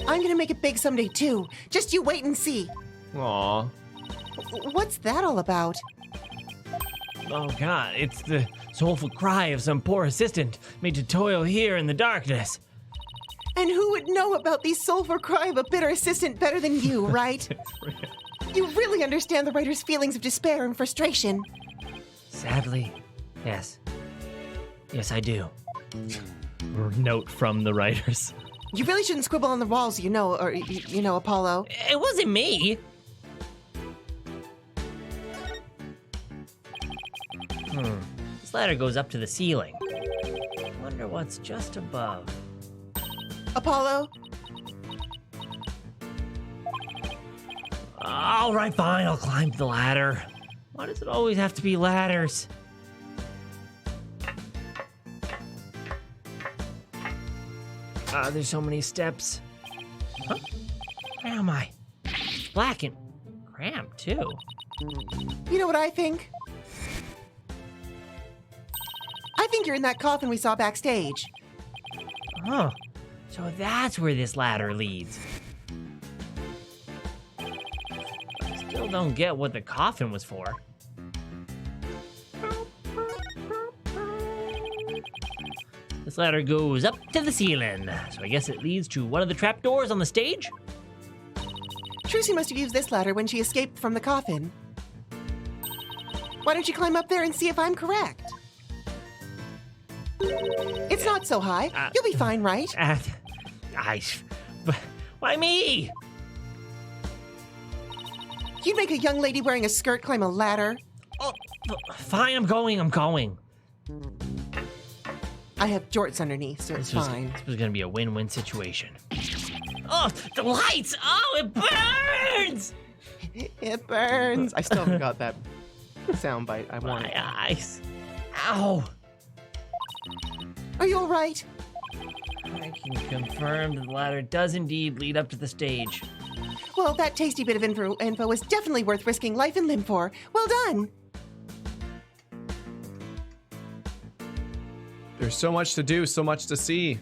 I'm gonna make it big someday too. Just you wait and see. Aw. What's that all about? Oh God, it's the soulful cry of some poor assistant made to toil here in the darkness. And who would know about the soulful cry of a bitter assistant better than you, right? You really understand the writer's feelings of despair and frustration. Sadly, yes. Yes, I do. Note from the writers. You really shouldn't scribble on the walls, you know, Apollo. It wasn't me. This ladder goes up to the ceiling. Wonder what's just above. Apollo? All right, fine, I'll climb the ladder. Why does it always have to be ladders? There's so many steps. Huh? Where am I? It's black and cramped, too. You know what I think? I think you're in that coffin we saw backstage. Huh. So that's where this ladder leads. I still don't get what the coffin was for. This ladder goes up to the ceiling, so I guess it leads to one of the trapdoors on the stage? Trucy must have used this ladder when she escaped from the coffin. Why don't you climb up there and see if I'm correct? It's not so high. You'll be fine, right? Why me? You'd make a young lady wearing a skirt climb a ladder. Oh, fine, I'm going. I have jorts underneath, so it's fine. This was gonna be a win-win situation. Oh, the lights! Oh, it burns! It burns. I still haven't got that sound bite I wanted. My eyes. Ow! Are you all right? I can confirm that the ladder does indeed lead up to the stage. Well, that tasty bit of info is definitely worth risking life and limb for. Well done. There's so much to do, so much to see.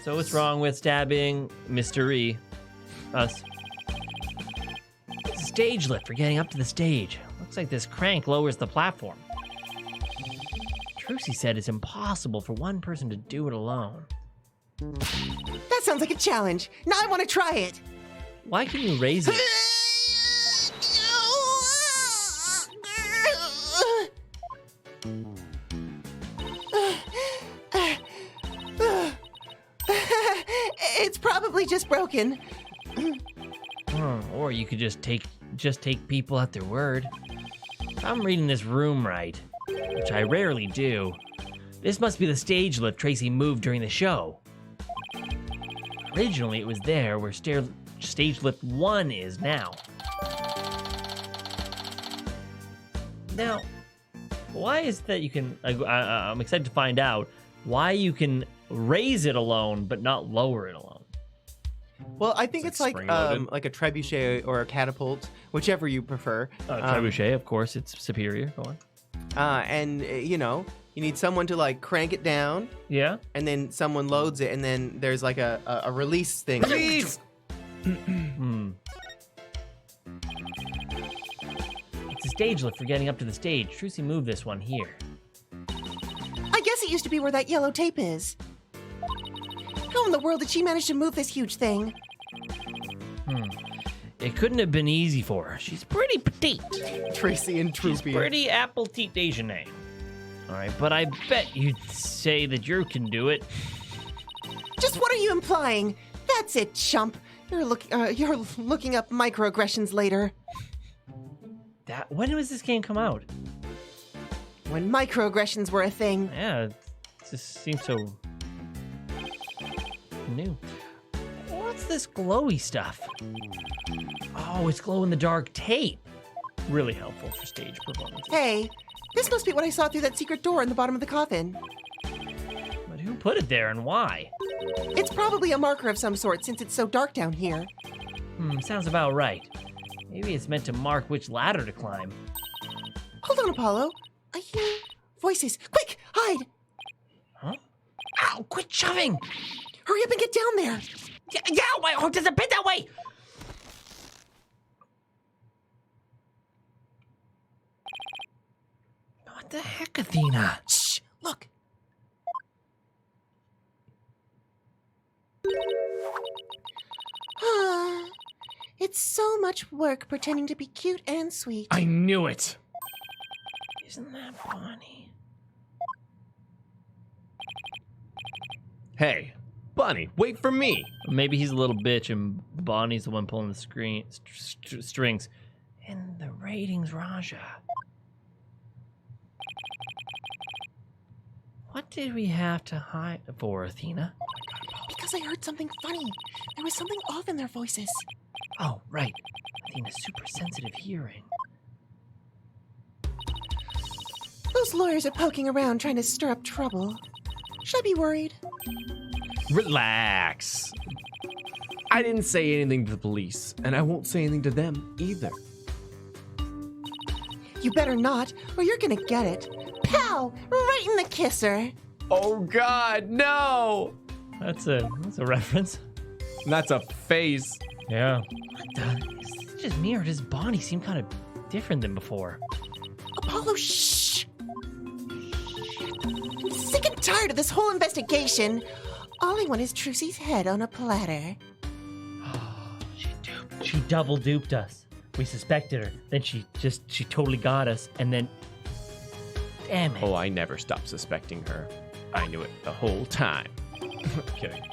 So what's wrong with stabbing Mystery? Us. It's a stage lift for getting up to the stage. Looks like this crank lowers the platform. Trucy said it's impossible for one person to do it alone. That sounds like a challenge. Now I want to try it. Why can you raise it? It's probably just broken. Or you could just take people at their word. If I'm reading this room right, which I rarely do, this must be the stage lift Tracy moved during the show. originally it was there where stage lift 1 is now. Now, why is that you can... I'm excited to find out why you can raise it alone but not lower it alone. Well, I think it's like spring-loaded. a trebuchet or a catapult, whichever you prefer. Trebuchet, of course, it's superior. Go on. And you know, you need someone to like crank it down, Yeah? and then someone loads it, and then there's like a release thing. Please. Hmm. It's a stage lift for getting up to the stage. Trucy moved this one here. I guess it used to be where that yellow tape is. How in the world did she manage to move this huge thing? It couldn't have been easy for her. She's pretty petite. Tracy and She's Troopy. pretty appetite déjeuner. All right, but I bet you'd say that you can do it. Just what are you implying? That's it, chump. You're looking up microaggressions later. When was this game come out? When microaggressions were a thing. Yeah, it just seems so new. What's this glowy stuff? Oh, it's glow-in-the-dark tape. Really helpful for stage performance. Hey, this must be what I saw through that secret door in the bottom of the coffin. But who put it there and why? It's probably a marker of some sort since it's so dark down here. Sounds about right. Maybe it's meant to mark which ladder to climb. Hold on, Apollo. I hear voices. Quick, hide! Huh? Ow, quit shoving! Hurry up and get down there. Yeah, wait, oh, there's a bit that way. What the heck, Athena? Shh, look. It's so much work pretending to be cute and sweet. I knew it. Isn't that Bonnie? Hey, Bunny, wait for me. Maybe he's a little bitch and Bonnie's the one pulling the strings. And the ratings, Raja. What did we have to hide for, Athena? Because I heard something funny. There was something off in their voices. Oh, right. Athena's super sensitive hearing. Those lawyers are poking around trying to stir up trouble. Should I be worried? Relax. I didn't say anything to the police, and I won't say anything to them either. You better not, or you're gonna get it. Pow! Right in the kisser. Oh God, no! That's a reference. That's a face. Yeah. What the? Is this just me or does Bonnie seem kind of different than before? Apollo, shh! I'm sick and tired of this whole investigation. All I want is Trucy's head on a platter. She double duped us. We suspected her. Then she totally got us. And then, damn it. Oh, I never stopped suspecting her. I knew it the whole time. Kidding.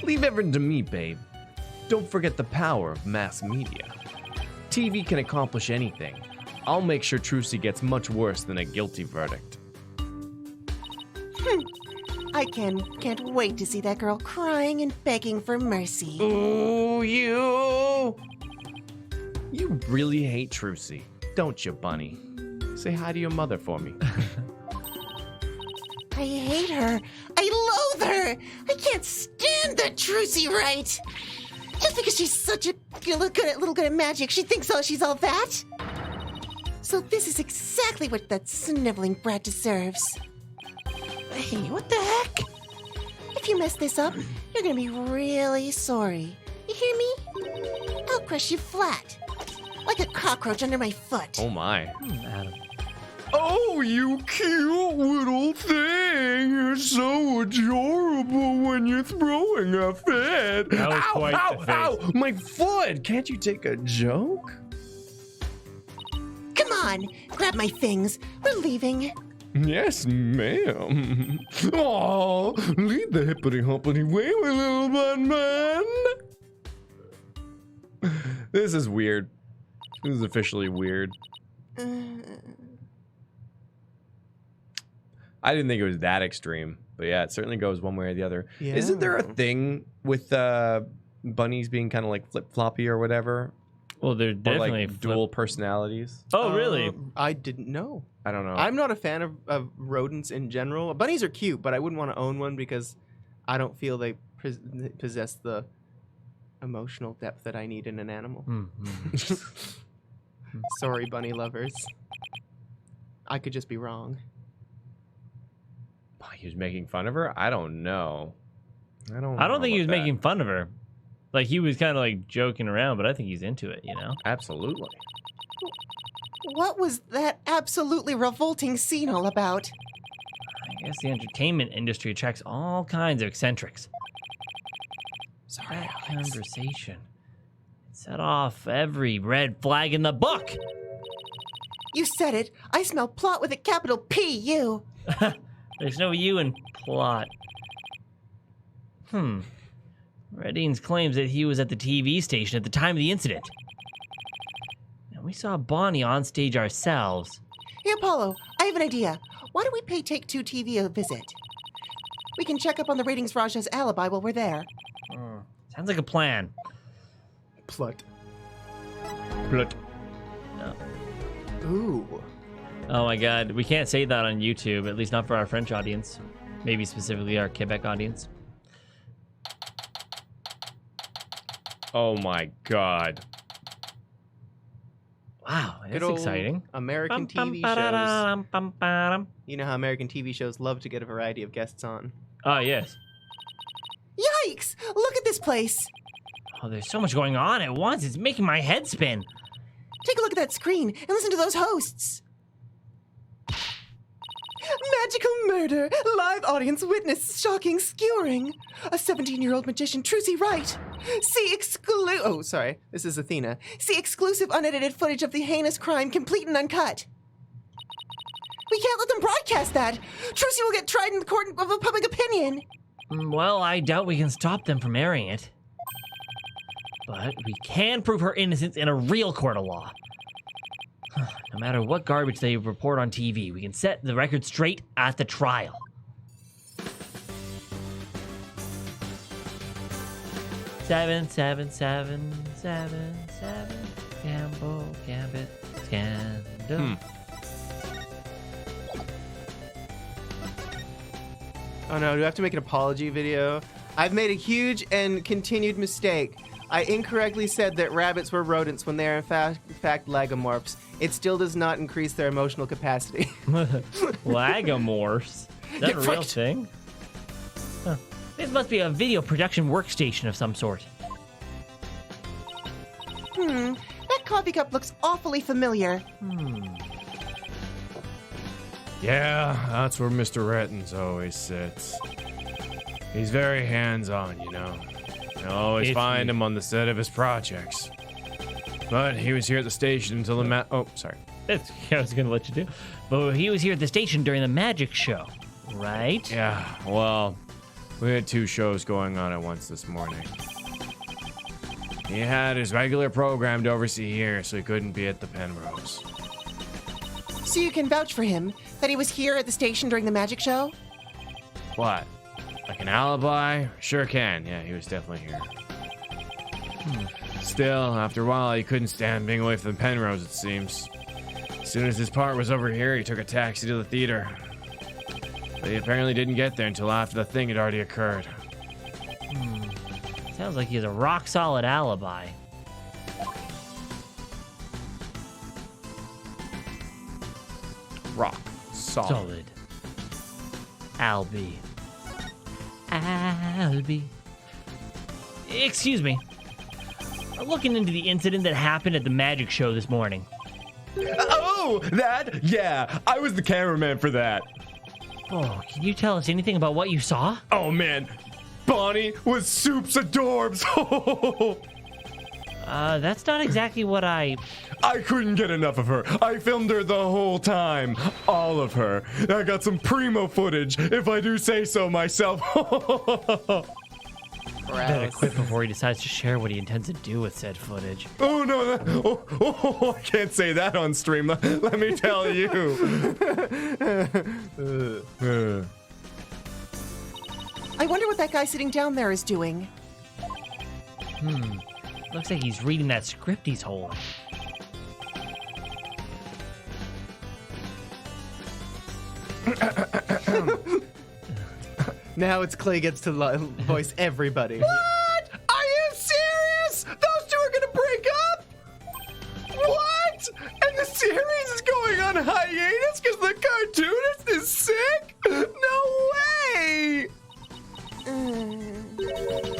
Leave everything to me, babe. Don't forget the power of mass media. TV can accomplish anything. I'll make sure Trucy gets much worse than a guilty verdict. I can't wait to see that girl crying and begging for mercy. Ooh, you! You really hate Trucy, don't you, Bunny? Say hi to your mother for me. I hate her. I loathe her. I can't stand that Trucy, right? Just because she's such a little good at magic, she thinks she's all that. So this is exactly what that sniveling brat deserves. Hey, what the heck? If you mess this up, you're gonna be really sorry. You hear me? I'll crush you flat, like a cockroach under my foot. Oh my. Adam. Oh, you cute little thing! You're so adorable when you're throwing a fit. That was quite ow, the face. ow! My foot! Can't you take a joke? Come on, grab my things. We're leaving. Yes, ma'am. Oh, lead the hippity-hoppity way, my little bud man. This is weird. This is officially weird. I didn't think it was that extreme. But yeah, it certainly goes one way or the other. Yeah. Isn't there a thing with bunnies being kind of like flip-floppy or whatever? Well, they're Or definitely like dual personalities? Oh, really? I didn't know. I don't know. I'm not a fan of rodents in general. Bunnies are cute, but I wouldn't want to own one because I don't feel they possess the emotional depth that I need in an animal. Sorry, bunny lovers. I could just be wrong. He was making fun of her? I don't know. I don't think he was making fun of her. Like, he was kind of like joking around, but I think he's into it, you know? Absolutely. What was that absolutely revolting scene all about? I guess the entertainment industry attracts all kinds of eccentrics. Sorry, That Alex. conversation set off every red flag in the book. You said it. I smell plot with a capital P, you. There's no you in plot. Reddings claims that he was at the TV station at the time of the incident. And we saw Bonnie on stage ourselves. Hey, Apollo, I have an idea. Why don't we pay Take Two TV a visit? We can check up on the Ratings Raja's alibi while we're there. Sounds like a plan. Plut. No. Ooh. Oh my god, we can't say that on YouTube, at least not for our French audience. Maybe specifically our Quebec audience. Oh my god. Wow, Good that's old exciting. American TV shows. You know how American TV shows love to get a variety of guests on. Oh, yes. Yikes! Look at this place. Oh, there's so much going on at once. It's making my head spin. Take a look at that screen and listen to those hosts. Magical murder! Live audience witness shocking skewering! A 17-year-old magician, Trucy Wright! See Oh, sorry. This is Athena. See exclusive unedited footage of the heinous crime, complete and uncut. We can't let them broadcast that! Trucy will get tried in the court of public opinion! Well, I doubt we can stop them from airing it. But we can prove her innocence in a real court of law. No matter what garbage they report on TV, we can set the record straight at the trial. Seven, Gamble, Gambit, Scandal. Oh no, do I have to make an apology video? I've made a huge and continued mistake. I incorrectly said that rabbits were rodents when they are in fact lagomorphs. It still does not increase their emotional capacity. Lagomorphs? Is that a real thing? Huh. This must be a video production workstation of some sort. That coffee cup looks awfully familiar. Yeah, that's where Mr. Rettins always sits. He's very hands-on, you know. I always find him on the set of his projects. But he was here at the station until the oh, sorry. That's I was gonna let you do. But he was here at the station during the magic show, right? Yeah, well, we had 2 shows going on at once this morning. He had his regular program to oversee here, so he couldn't be at the Penrose. So you can vouch for him, that he was here at the station during the magic show? What? Like an alibi? Sure can. Yeah, he was definitely here. Still, after a while, he couldn't stand being away from the Penrose, it seems. As soon as his part was over here, he took a taxi to the theater. But he apparently didn't get there until after the thing had already occurred. Sounds like he has a rock-solid alibi. Rock. Solid. Albie. Excuse me. Looking into the incident that happened at the magic show this morning. Oh, that? Yeah, I was the cameraman for that. Oh, can you tell us anything about what you saw? Oh, man. Bonnie was soups adorbs. That's not exactly what I couldn't get enough of her. I filmed her the whole time. All of her. I got some primo footage, if I do say so myself. better quit before he decides to share what he intends to do with said footage. Oh, no. I can't say that on stream. Let me tell you. I wonder what that guy sitting down there is doing. Looks like he's reading that script he's holding. Now it's Clay gets to voice everybody. What? Are you serious? Those two are gonna break up? What? And the series is going on hiatus because the cartoonist is sick? No way!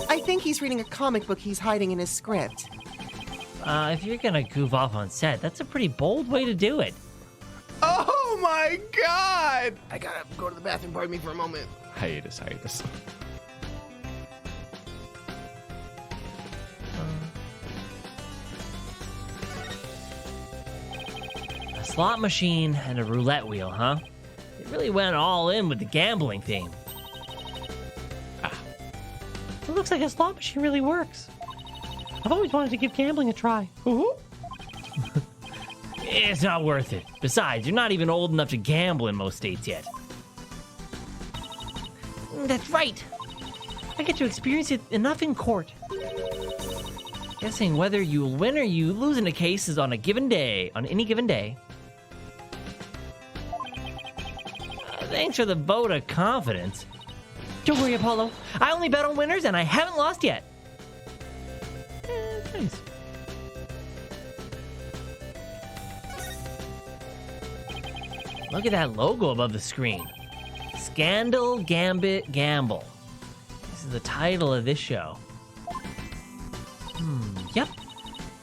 I think he's reading a comic book he's hiding in his script. If you're gonna goof off on set, that's a pretty bold way to do it. Oh my god! I gotta go to the bathroom. Pardon me for a moment. Hiatus. A slot machine and a roulette wheel, huh? They really went all in with the gambling theme. It looks like a slot machine really works. I've always wanted to give gambling a try. It's not worth it. Besides, you're not even old enough to gamble in most states yet. That's right. I get to experience it enough in court. Guessing whether you win or you lose in a case is on any given day. Thanks for the vote of confidence. Don't worry, Apollo. I only bet on winners and I haven't lost yet. Nice. Look at that logo above the screen. Scandal, Gambit, Gamble. This is the title of this show. Yep.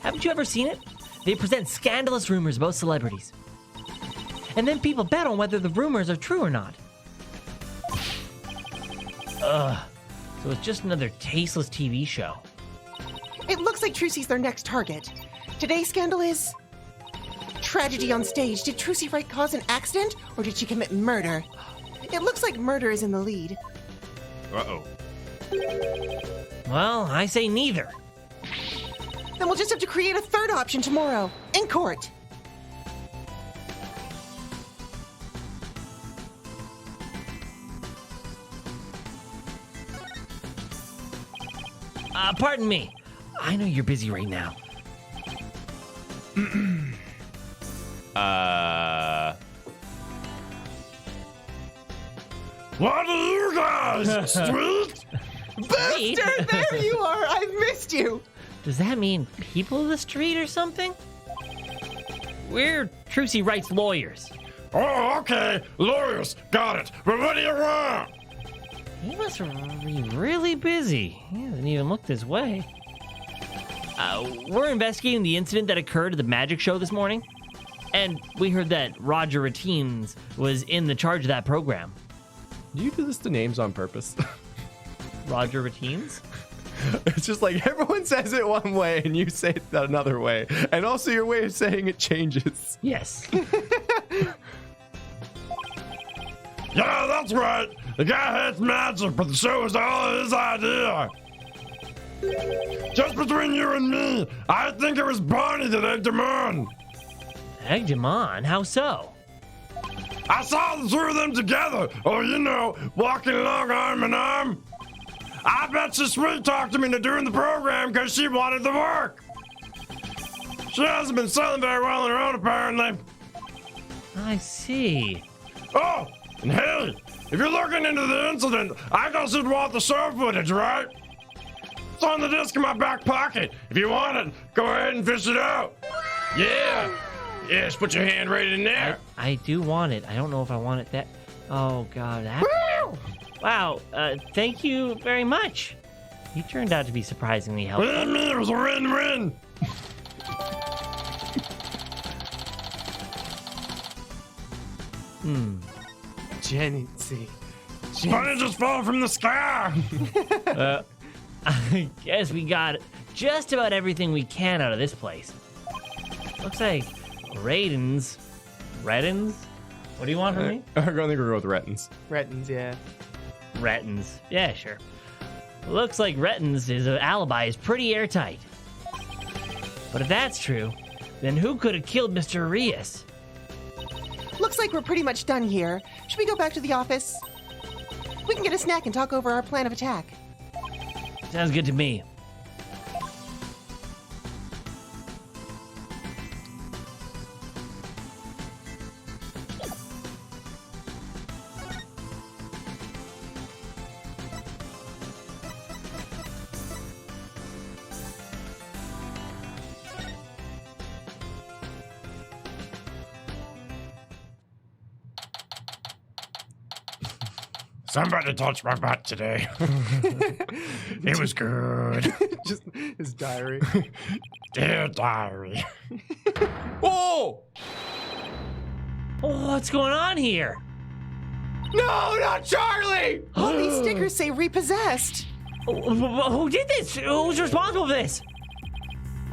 Haven't you ever seen it? They present scandalous rumors about celebrities. And then people bet on whether the rumors are true or not. Ugh. So it's just another tasteless TV show. It looks like Trucy's their next target. Today's scandal is... tragedy on stage. Did Trucy Wright cause an accident, or did she commit murder? It looks like murder is in the lead. Uh-oh. Well, I say neither. Then we'll just have to create a third option tomorrow, in court. Pardon me. I know you're busy right now. What are you guys? Street? Buster, there you are! I've missed you! Does that mean people of the street or something? We're Trucy Wright's lawyers. Oh, okay. Lawyers. Got it. But what do you want? He must be really busy. He hasn't even looked this way. We're investigating the incident that occurred at the magic show this morning. And we heard that Roger Ratines was in the charge of that program. Do you do this to names on purpose? Roger Ratines? It's just like everyone says it one way and you say it another way. And also your way of saying it changes. Yes. Yeah, that's right. The guy hates magic, but the show is all his idea. Just between you and me, I think it was Barney that egged him on. Egged him on? How so? I saw the two of them together. Oh, you know, walking along arm in arm. I bet she sweet talked him into doing the program because she wanted the work. She hasn't been selling very well on her own, apparently. I see. Oh, and hey, if you're looking into the incident, I guess you'd want the show footage, right? It's on the disc in my back pocket. If you want it, go ahead and fish it out. Yeah. Yeah, just put your hand right in there. I do want it. I don't know if I want it that... Oh, God. Wow. Thank you very much. You turned out to be surprisingly helpful. Believe me, it was a win-win. Jenny, see. Money just fell from the sky. I guess we got just about everything we can out of this place. Looks like Reddins. What do you want from me? I'm going to go with Rettins. Rettins, yeah. Rettins. Yeah, sure. Looks like Rettins' alibi is pretty airtight. But if that's true, then who could have killed Mr. Arias? Looks like we're pretty much done here. Should we go back to the office? We can get a snack and talk over our plan of attack. Sounds good to me. Somebody touched my butt today. It was good. Just his diary. Dear diary. Oh! Oh, what's going on here? No, not Charlie! All these stickers say repossessed. Who did this? Who's responsible for this?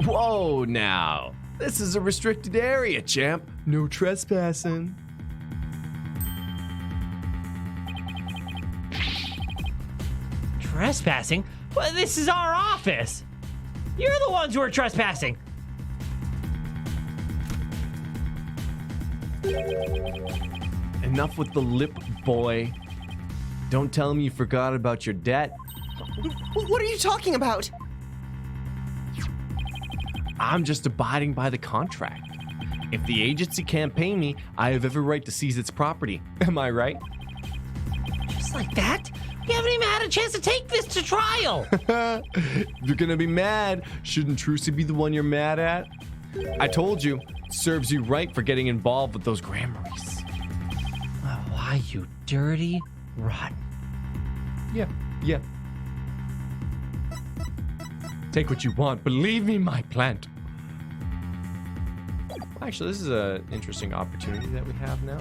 Whoa, now. This is a restricted area, champ. No trespassing. Trespassing? Well, this is our office. You're the ones who are trespassing. Enough with the lip, boy. Don't tell him you forgot about your debt. What are you talking about? I'm just abiding by the contract. If the agency can't pay me, I have every right to seize its property. Am I right? Just like that? We haven't even had a chance to take this to trial. If you're gonna be mad, shouldn't Trucy be the one you're mad at? I told you, serves you right for getting involved with those Grammarys. Oh, why, you dirty, rotten. Yeah. Take what you want, but leave me my plant. Actually, this is an interesting opportunity that we have now.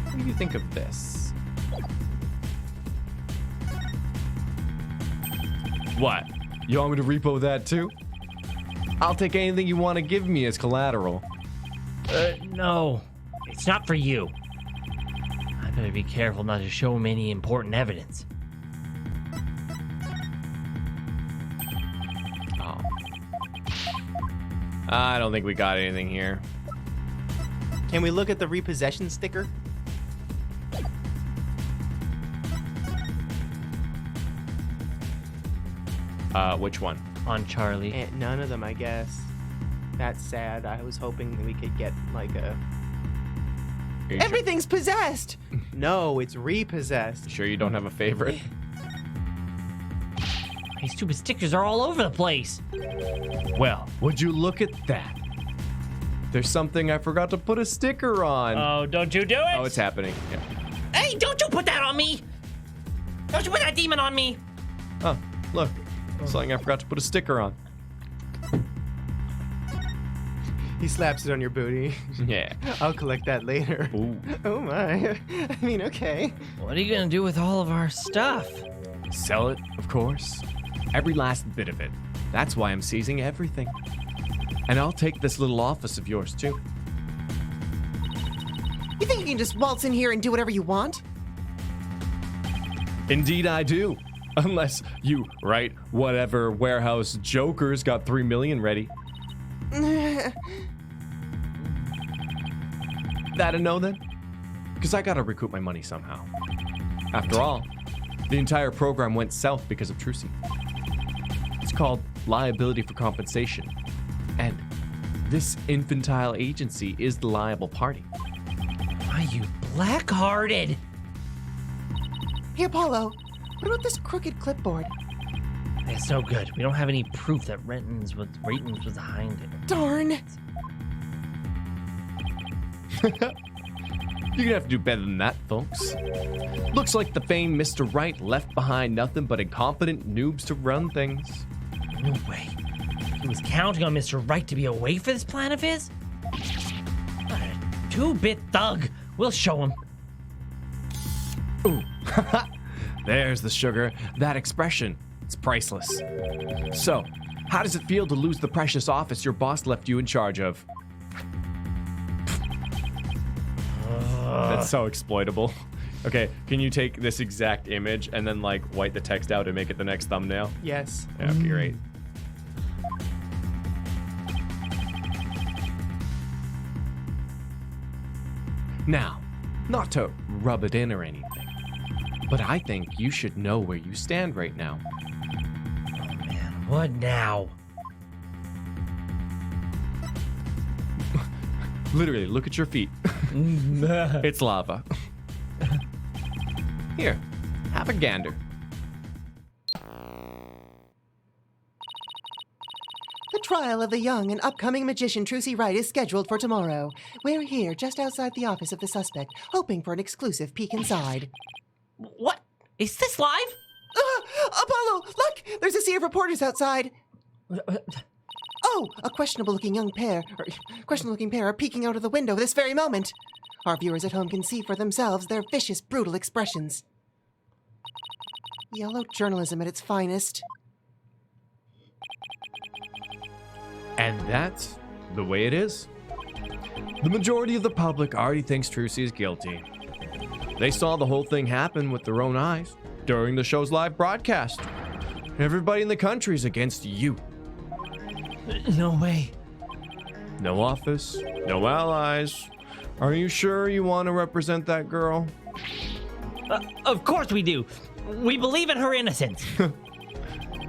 What do you think of this? What? You want me to repo that too? I'll take anything you want to give me as collateral. No, it's not for you. I better be careful not to show him any important evidence. Oh. I don't think we got anything here. Can we look at the repossession sticker? Which one? On Charlie. None of them, I guess. That's sad. I was hoping that we could get like a. Are you Everything's possessed. No, it's repossessed. sure you don't have a favorite? These stupid stickers are all over the place. Well, would you look at that? There's something I forgot to put a sticker on. Oh, don't you do it? Oh, it's happening. Yeah. Hey, don't you put that on me! Don't you put that demon on me! Oh, look. Something I forgot to put a sticker on. He slaps it on your booty. Yeah. I'll collect that later. Ooh. Oh my. I mean, okay. What are you gonna do with all of our stuff? Sell it, of course. Every last bit of it. That's why I'm seizing everything. And I'll take this little office of yours, too. You think you can just waltz in here and do whatever you want? Indeed, I do. Unless you, right, whatever warehouse jokers got 3 million ready. That a no then? Because I gotta recoup my money somehow. After all, the entire program went south because of Trucy. It's called liability for compensation. And this infantile agency is the liable party. Why, you black-hearted? Hey, Apollo, what about this crooked clipboard? That's no good. We don't have any proof that Renton's was behind it. Darn. You're gonna have to do better than that, folks. Looks like the famed Mr. Wright left behind nothing but incompetent noobs to run things. No way. He was counting on Mr. Wright to be away for this plan of his? What a two-bit thug. We'll show him. Ooh, there's the sugar. That expression, it's priceless. So, how does it feel to lose the precious office your boss left you in charge of? That's so exploitable. Okay, can you take this exact image and then like white the text out and make it the next thumbnail? Yes. Yeah, okay, great. Now, not to rub it in or anything, But I think you should know where you stand right now. Man, what now? Literally, look at your feet. It's lava. Here, have a gander. The trial of the young and upcoming magician Trucy Wright is scheduled for tomorrow. We're here just outside the office of the suspect, hoping for an exclusive peek inside. What? Is this live? Apollo, look! There's a sea of reporters outside. Oh, a questionable-looking pair are peeking out of the window this very moment. Our viewers at home can see for themselves their vicious, brutal expressions. Yellow journalism at its finest. And that's the way it is. The majority of the public already thinks Trucy is guilty. They saw the whole thing happen with their own eyes during the show's live broadcast. Everybody in the country's against you. No way. No office, no allies. Are you sure you want to represent that girl? Of course we do. We believe in her innocence.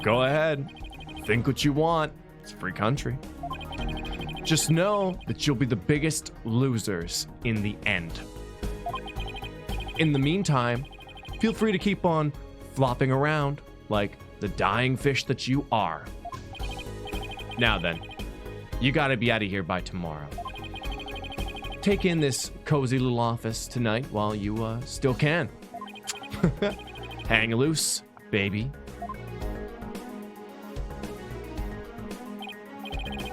Go ahead. Think what you want. It's a free country. Just know that you'll be the biggest losers in the end. In the meantime, feel free to keep on flopping around like the dying fish that you are. Now then, you gotta be out of here by tomorrow. Take in this cozy little office tonight while you still can. Hang loose, baby.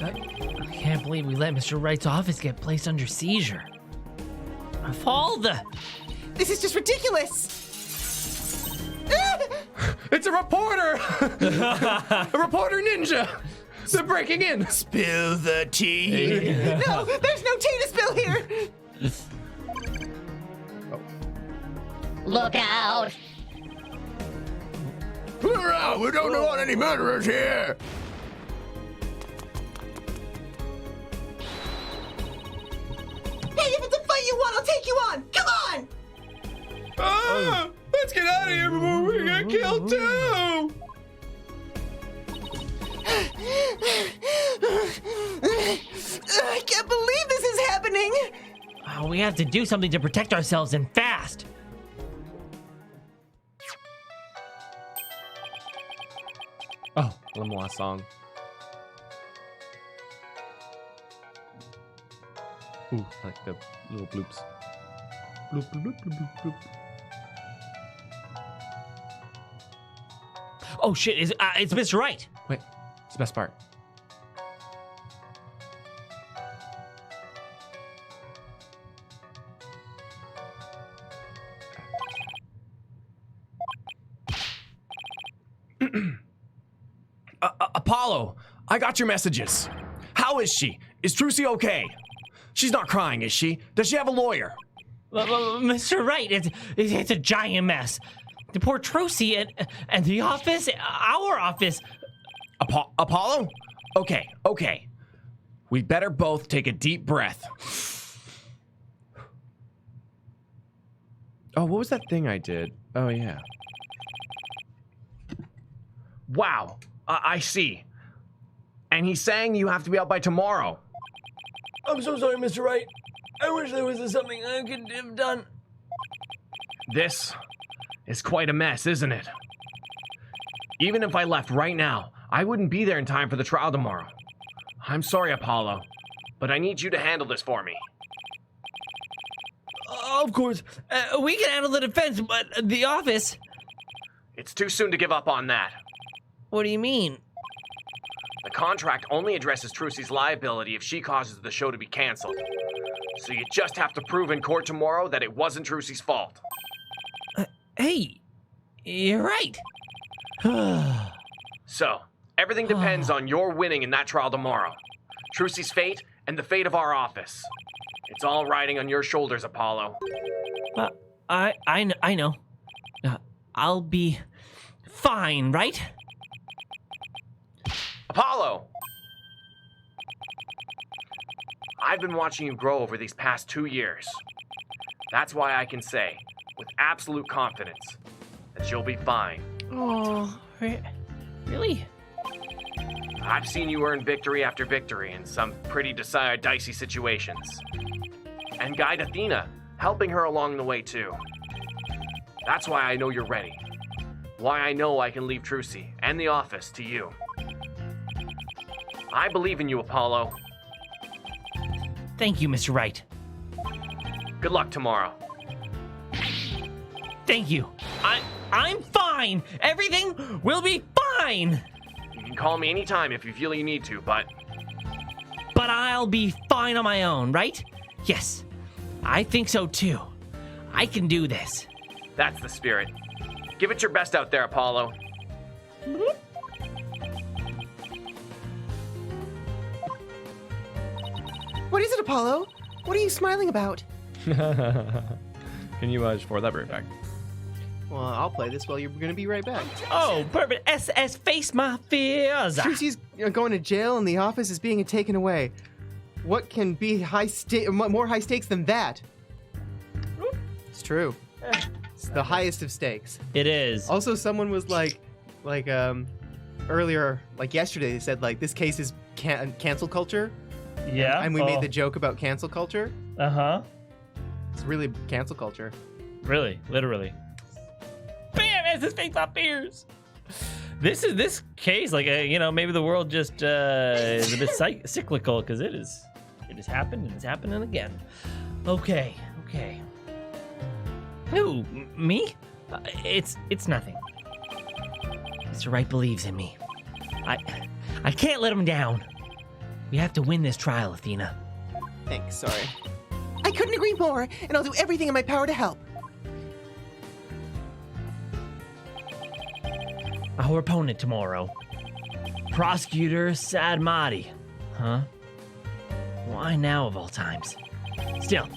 I can't believe we let Mr. Wright's office get placed under seizure. Of all the... This is just ridiculous! It's a reporter! A reporter ninja! They're breaking in! Spill the tea. No, there's no tea to spill here! Look out! Clear out! We don't want any murderers here! Hey, if it's a fight you want, I'll take you on! Come on! Ah, let's get out of here before we get killed too! I can't believe this is happening! Oh, we have to do something to protect ourselves and fast. Oh, one more song. Ooh, I like the little bloops. Bloop, bloop, bloop, bloop, bloop. Oh shit, it's Mr. Wright. Wait, it's the best part. Apollo, I got your messages. How is she? Is Trucy okay? She's not crying, is she? Does she have a lawyer? Mr. Wright, it's a giant mess. The poor Trucy and the office, our office. Apollo? Okay. We better both take a deep breath. Oh, what was that thing I did? Oh, yeah. Wow, I see. And he's saying you have to be out by tomorrow. I'm so sorry, Mr. Wright. I wish there was something I could have done. This is quite a mess, isn't it? Even if I left right now, I wouldn't be there in time for the trial tomorrow. I'm sorry, Apollo, but I need you to handle this for me. Of course, we can handle the defense, but the office... It's too soon to give up on that. What do you mean? The contract only addresses Trucy's liability if she causes the show to be canceled. So you just have to prove in court tomorrow that it wasn't Trucy's fault. Hey, you're right. So, everything depends on your winning in that trial tomorrow. Trucy's fate and the fate of our office. It's all riding on your shoulders, Apollo. I know. I'll be fine, right? Apollo! I've been watching you grow over these past 2 years. That's why I can say, with absolute confidence, that you'll be fine. Oh, really? I've seen you earn victory after victory in some pretty dicey situations. And guide Athena, helping her along the way too. That's why I know you're ready. Why I know I can leave Trucy and the office to you. I believe in you, Apollo. Thank you, Mr. Wright. Good luck tomorrow. Thank you. I'm fine. Everything will be fine. You can call me anytime if you feel you need to, but I'll be fine on my own, right? Yes, I think so too. I can do this. that's the spirit. Give it your best out there, Apollo. What is it, Apollo? What are you smiling about? Can you just forward that right back? Well, I'll play this while you're going to be right back. Oh, perfect. SS face my fears. Trucy's going to jail and the office is being taken away. What can be more high stakes than that? It's true. It's the highest of stakes. It is. Also, someone was earlier, like yesterday, they said like this case is cancel culture. Yeah. And we made the joke about cancel culture. Uh-huh. It's really cancel culture. Really, literally. Bam! SS face my fears. This case, like maybe the world just is a bit cyclical because it has happened and it's happening again. Okay. Who? Me? It's nothing. Mr. Wright believes in me. I can't let him down. We have to win this trial, Athena. Thanks, sorry. I couldn't agree more, and I'll do everything in my power to help. Our opponent tomorrow. Prosecutor Sadmati. Huh? Why now of all times? Still,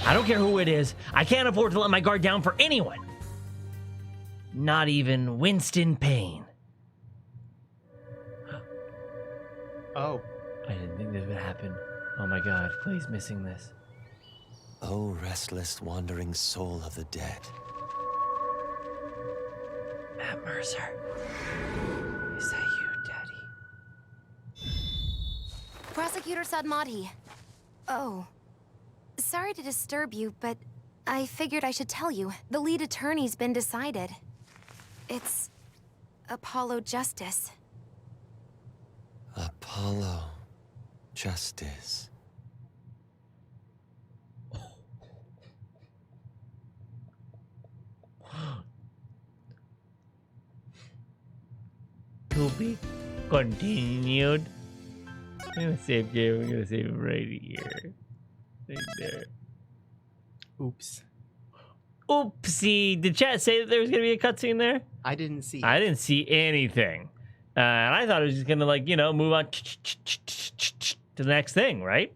I don't care who it is. I can't afford to let my guard down for anyone. Not even Winston Payne. Oh. I didn't think this would happen. Oh my god, Clay's missing this. O restless wandering soul of the dead. Matt Mercer. Is that you, Daddy? Prosecutor Sadmati. Oh. Sorry to disturb you, but I figured I should tell you. The lead attorney's been decided. It's Apollo Justice. Apollo Justice. To be continued. I'm gonna save game. We're gonna save it right here. Right there. Oops. Oopsie. Did chat say that there was gonna be a cutscene there? I didn't see. I didn't see anything. And I thought it was just gonna move on to the next thing, right?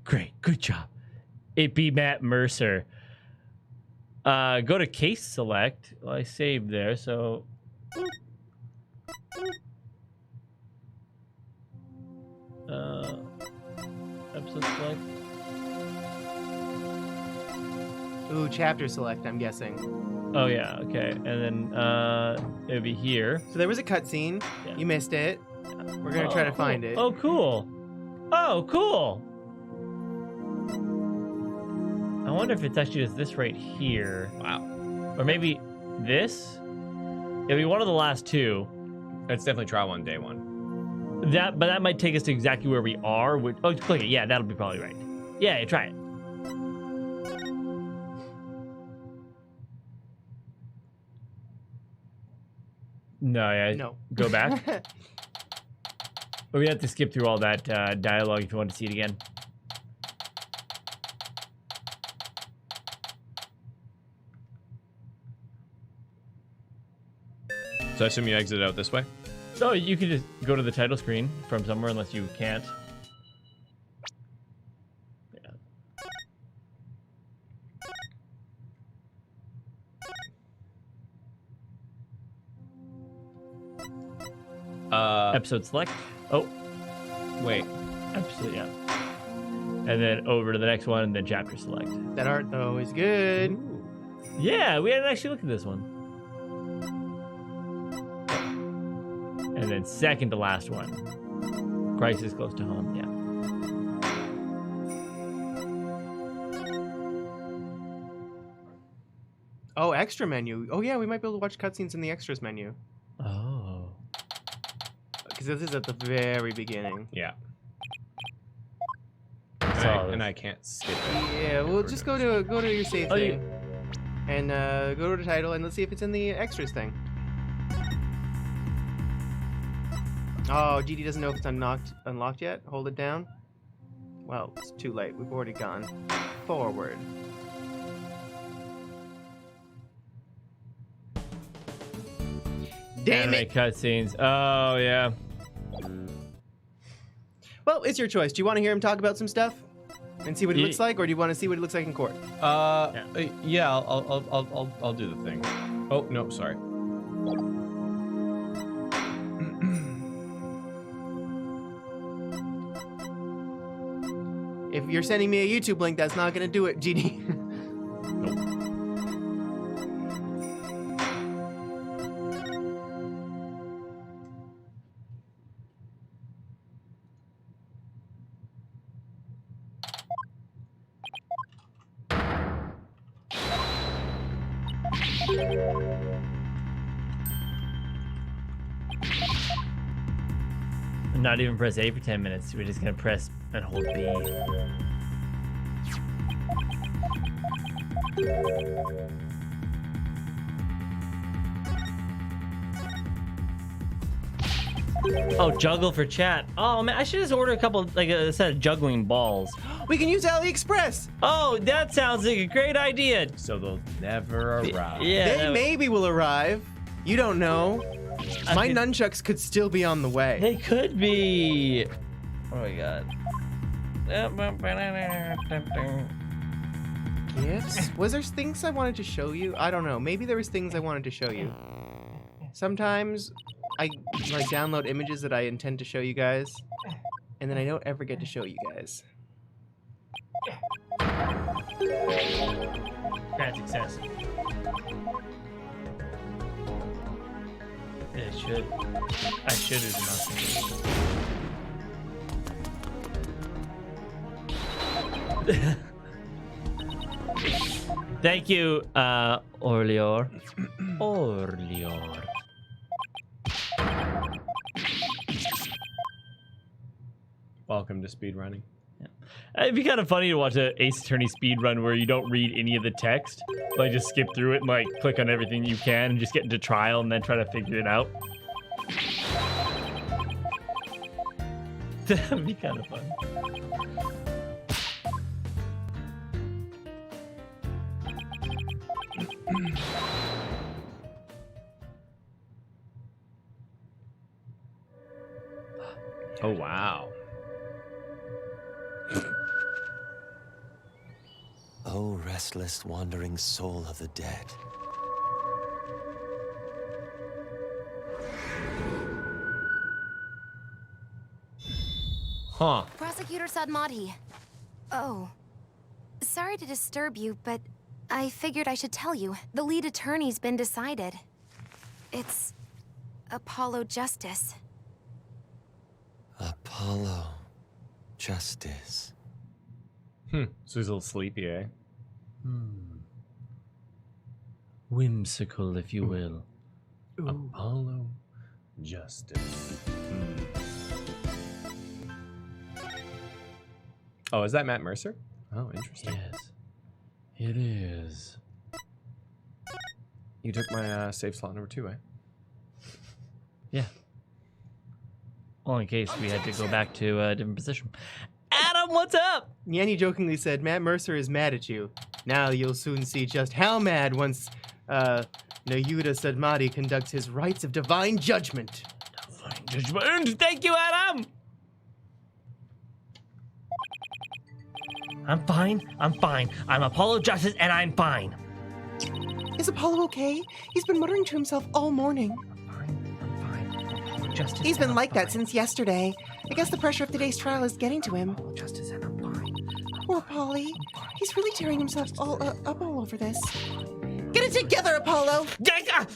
Great, good job. It be Matt Mercer. Go to case select. Well, I saved there, so. Episode select. Ooh, chapter select, I'm guessing. Oh yeah, okay, and then it'll be here. So there was a cutscene. Yeah. You missed it. We're gonna try to find it. Oh, cool. Oh, cool. I wonder if it's actually just this right here. Wow. Or maybe this? It'll be one of the last two. It's definitely trial one, day one. But that might take us to exactly where we are. Oh, click it. Yeah, that'll be probably right. Yeah, try it. No, yeah. No. Go back. We have to skip through all that dialogue if you want to see it again. So I assume you exit out this way? So you can just go to the title screen from somewhere unless you can't. Episode select. Oh, wait. Episode, yeah. And then over to the next one, and then chapter select. That art though is good. Ooh. Yeah, we hadn't actually looked at this one. And then second to last one. Crisis close to home, yeah. Oh, extra menu. Oh yeah, we might be able to watch cutscenes in the extras menu. Oh. Because this is at the very beginning. Yeah. Saw And this. I can't skip it. Yeah, we'll just go to your save Oh, thing. And go to the title and let's see if it's in the extras thing. Oh, GD doesn't know if it's unlocked yet. Hold it down. Well, it's too late. We've already gone forward. Damn Anime it! cutscenes. Oh, yeah. Well, it's your choice. Do you want to hear him talk about some stuff and see what it looks like, or do you want to see what it looks like in court? Yeah, I'll do the thing. Oh no, sorry. If you're sending me a YouTube link, that's not gonna do it, GD. Not even press A for 10 minutes. We're just gonna press and hold B. Oh, juggle for chat. Oh man, I should just order a couple, like a set of juggling balls. We can use AliExpress. Oh, that sounds like a great idea. So they'll never arrive. Yeah. They maybe will arrive. You don't know. My nunchucks could still be on the way. They could be. Oh my god. Gifts? Was there things I wanted to show you? I don't know. Maybe there was things I wanted to show you. Sometimes I like download images that I intend to show you guys, and then I don't ever get to show you guys. That's excessive. It should. I should have enough. Thank you, Orleor. Orleor. Welcome to speedrunning. It'd be kind of funny to watch an Ace Attorney speedrun where you don't read any of the text. Like, just skip through it and, like, click on everything you can and just get into trial and then try to figure it out. That'd be kind of fun. Oh, wow. O restless wandering soul of the dead. Huh. Prosecutor Sadmati. Oh. Sorry to disturb you, but I figured I should tell you. The lead attorney's been decided. It's Apollo Justice. Apollo Justice. So he's a little sleepy, eh? Whimsical, if you will. Apollo Justice. Oh, is that Matt Mercer? Oh, interesting. Yes, it is. You took my save slot number 2, eh? Yeah. Well, in case we had to go back to a different position. Adam, what's up? Nyan jokingly said, Matt Mercer is mad at you. Now you'll soon see just how mad once Nayuda Sadmati conducts his rites of divine judgment. Divine judgment. Thank you, Adam. I'm fine. I'm fine. I'm Apollo Justice, and I'm fine. Is Apollo okay? He's been muttering to himself all morning. I'm fine. Apollo Justice. He's been like that since yesterday. I guess the pressure of today's trial is getting to him. Apollo Justice, and I'm fine. Poor Polly. He's really tearing himself up all over this. Get it together, Apollo!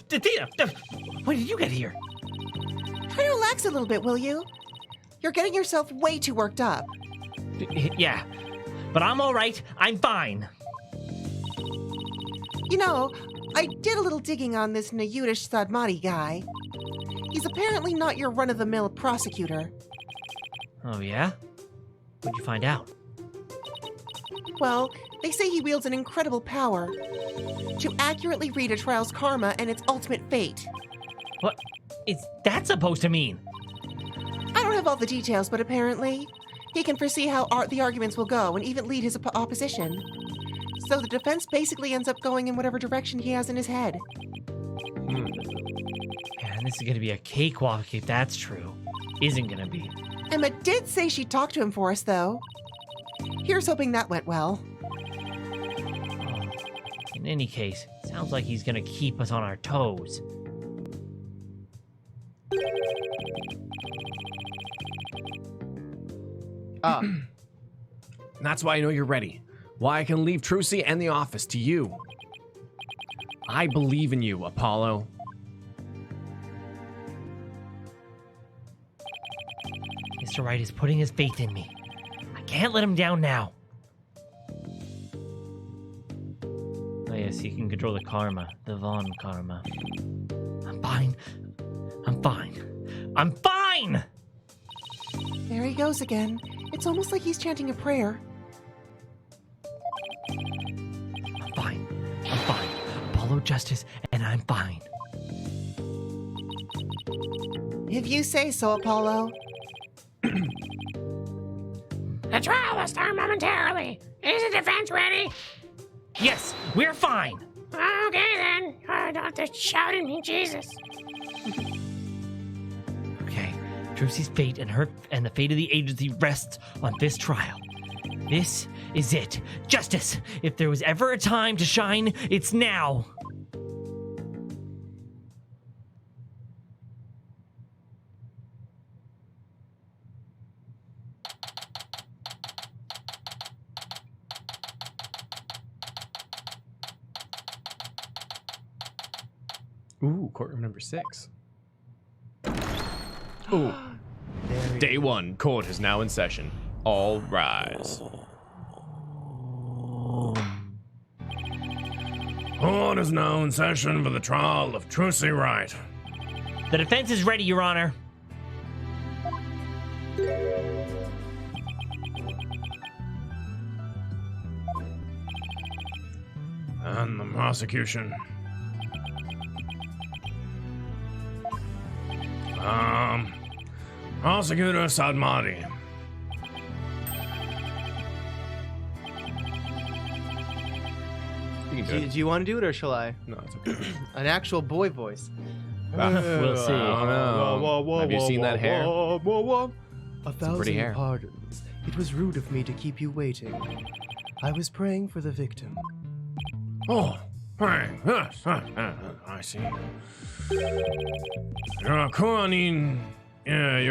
Tina, when did you get here? Try to relax a little bit, will you? You're getting yourself way too worked up. Yeah, but I'm all right. I'm fine. You know, I did a little digging on this Nayudish Sadmati guy. He's apparently not your run-of-the-mill prosecutor. Oh, yeah? What'd you find out? Well, they say he wields an incredible power to accurately read a trial's karma and its ultimate fate. What is that supposed to mean? I don't have all the details, but apparently he can foresee how the arguments will go and even lead his opposition. So the defense basically ends up going in whatever direction he has in his head. Man, this is gonna be a cakewalk if that's true. Isn't gonna be. Emma did say she'd talk to him for us, though. Here's hoping that went well. In any case, sounds like he's gonna keep us on our toes. That's why I know you're ready. Why I can leave Trucy and the office to you. I believe in you, Apollo. Mr. Wright is putting his faith in me. I can't let him down now. Oh yes, he can control the karma, the Vaughn karma. I'm fine. I'm fine. I'm fine! There he goes again. It's almost like he's chanting a prayer. I'm fine. I'm fine. Apollo Justice, and I'm fine. If you say so, Apollo. The trial will start momentarily. Is the defense ready? Yes, we're fine. Okay then. I don't have to shout at me, Jesus. Okay, Trucy's fate and the fate of the agency rests on this trial. This is it. Justice! If there was ever a time to shine, it's now. Ooh, courtroom number 6. Ooh. Day 1, court is now in session. All rise. Court is now in session for the trial of Trucy Wright. The defense is ready, Your Honor. And the prosecution. Prosecutor Sadmati. Do you want to do it or shall I? No, it's okay. An actual boy voice. We'll see. Oh, no. Have you seen that hair? A thousand pretty hair. pardons. It was rude of me to keep you waiting. I was praying for the victim. Oh, right. Yes. I see. You're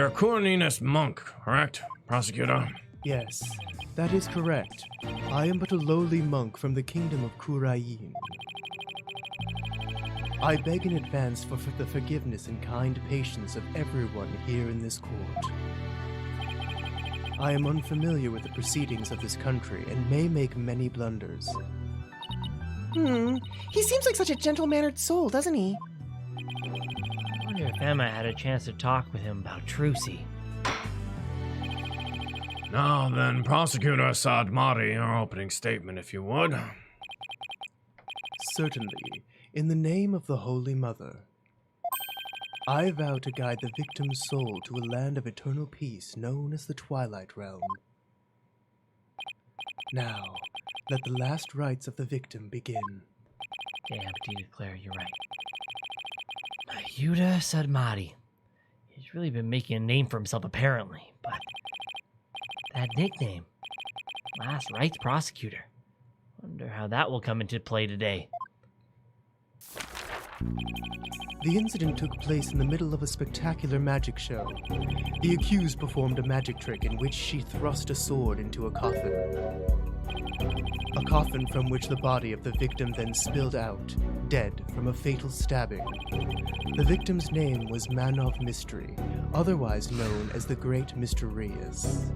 a Kuranist monk, correct, prosecutor? Yes, that is correct. I am but a lowly monk from the kingdom of Kurayin. I beg in advance for the forgiveness and kind patience of everyone here in this court. I am unfamiliar with the proceedings of this country and may make many blunders. He seems like such a gentle-mannered soul, doesn't he? I wonder if Emma had a chance to talk with him about Trucy. Now then, Prosecutor Sadmati, your opening statement, if you would. Certainly, in the name of the Holy Mother, I vow to guide the victim's soul to a land of eternal peace known as the Twilight Realm. Now, let the last rites of the victim begin. Damn, do you declare you're right. Yuda Sadmati. He's really been making a name for himself, apparently, but that nickname, Last Rites Prosecutor. Wonder how that will come into play today. The incident took place in the middle of a spectacular magic show. The accused performed a magic trick in which she thrust a sword into a coffin. A coffin from which the body of the victim then spilled out, dead from a fatal stabbing. The victim's name was Man of Mystery, otherwise known as the Great Mysterious.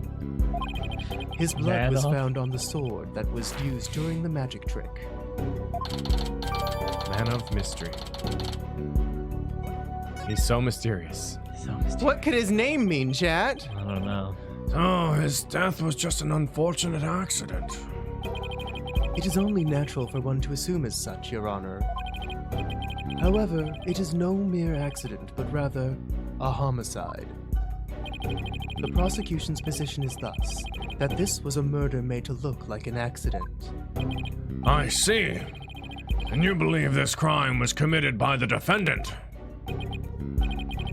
His blood was found on the sword that was used during the magic trick. Man of Mystery. He's so mysterious. What could his name mean, chat? I don't know. Oh, his death was just an unfortunate accident. It is only natural for one to assume as such, Your Honor. However, it is no mere accident, but rather a homicide. The prosecution's position is thus, that this was a murder made to look like an accident. I see. And you believe this crime was committed by the defendant?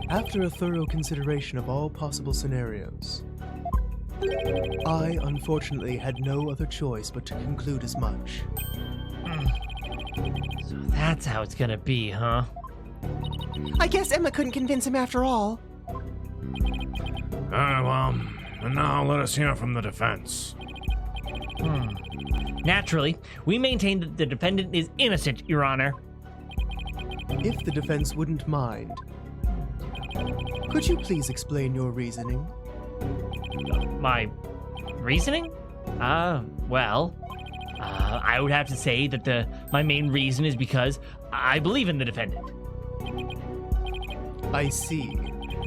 After a thorough consideration of all possible scenarios, I unfortunately had no other choice but to conclude as much. So that's how it's gonna be, huh? I guess Emma couldn't convince him after all. Well, and now let us hear from the defense. Naturally, we maintain that the defendant is innocent, Your Honor. If the defense wouldn't mind, could you please explain your reasoning? My reasoning? Well, I would have to say that my main reason is because I believe in the defendant. I see.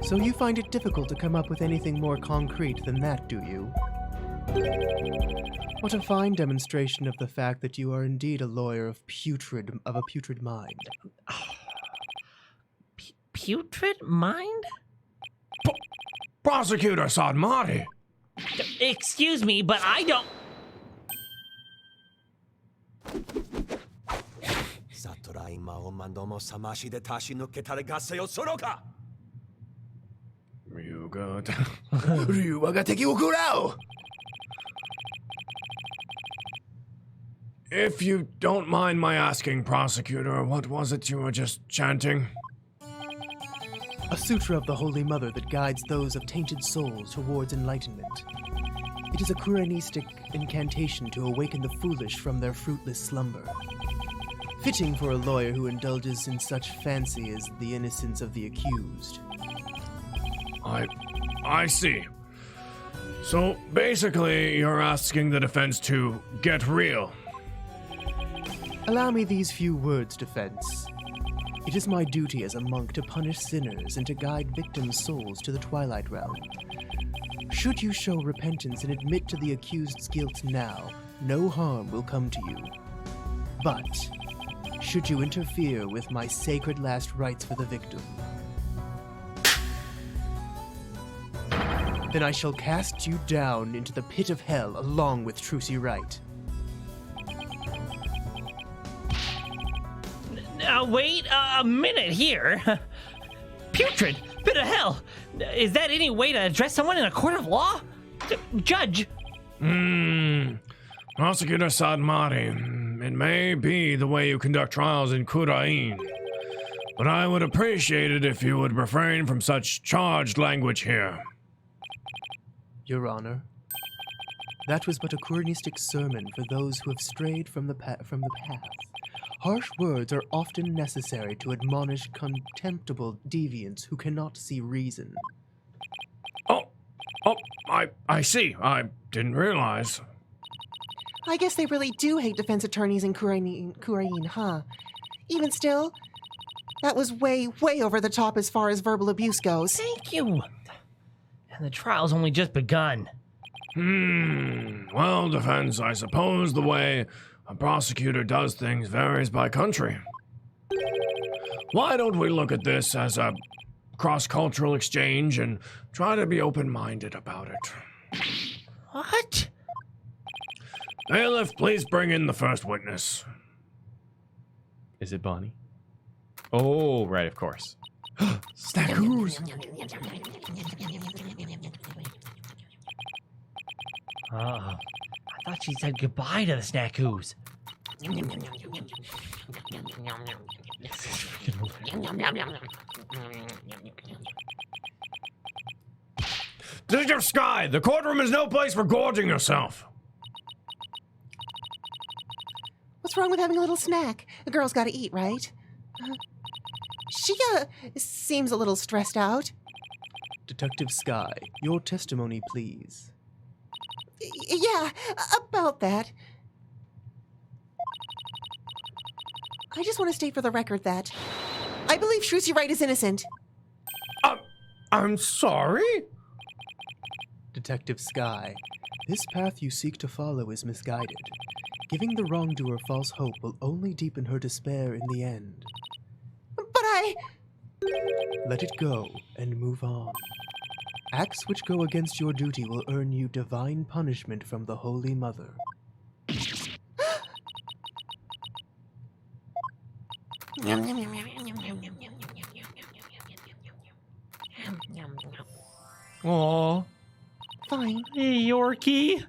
So you find it difficult to come up with anything more concrete than that, do you? What a fine demonstration of the fact that you are indeed a lawyer of a putrid mind. Putrid mind? Prosecutor Sadmati! Excuse me, but I don't... If you don't mind my asking, prosecutor, what was it you were just chanting? A sutra of the Holy Mother that guides those of tainted souls towards enlightenment. It is a Quranistic incantation to awaken the foolish from their fruitless slumber. Fitting for a lawyer who indulges in such fancy as the innocence of the accused. I see. So basically, you're asking the defense to get real. Allow me these few words, defense. It is my duty as a monk to punish sinners and to guide victims' souls to the Twilight Realm. Should you show repentance and admit to the accused's guilt now, no harm will come to you. But, should you interfere with my sacred last rites for the victim, then I shall cast you down into the pit of hell along with Trucy Wright. Now, wait a minute here. Putrid? Bit of hell. Is that any way to address someone in a court of law? Judge? Prosecutor Sadmati, it may be the way you conduct trials in Kurain, but I would appreciate it if you would refrain from such charged language here. Your Honor, that was but a Quranistic sermon for those who have strayed from the path. Harsh words are often necessary to admonish contemptible deviants who cannot see reason. I see. I didn't realize. I guess they really do hate defense attorneys in Kurain, huh? Even still, that was way, way over the top as far as verbal abuse goes. Thank you. And the trial's only just begun. Well, defense, I suppose the way a prosecutor does things varies by country. Why don't we look at this as a cross-cultural exchange and try to be open-minded about it? What? Bailiff, please bring in the first witness. Is it Bonnie? Oh, right, of course. Snackoos! I thought she said goodbye to the Snackoos. Detective Sky, the courtroom is no place for gorging yourself. What's wrong with having a little snack? A girl's gotta eat, right? She, seems a little stressed out. Detective Sky, your testimony, please. Yeah, about that. I just want to state for the record that I believe Shrusi Wright is innocent. I'm sorry? Detective Sky, this path you seek to follow is misguided. Giving the wrongdoer false hope will only deepen her despair in the end. But I... Let it go and move on. Acts which go against your duty will earn you divine punishment from the Holy Mother. Aww. Fine. Hey, Yorkie.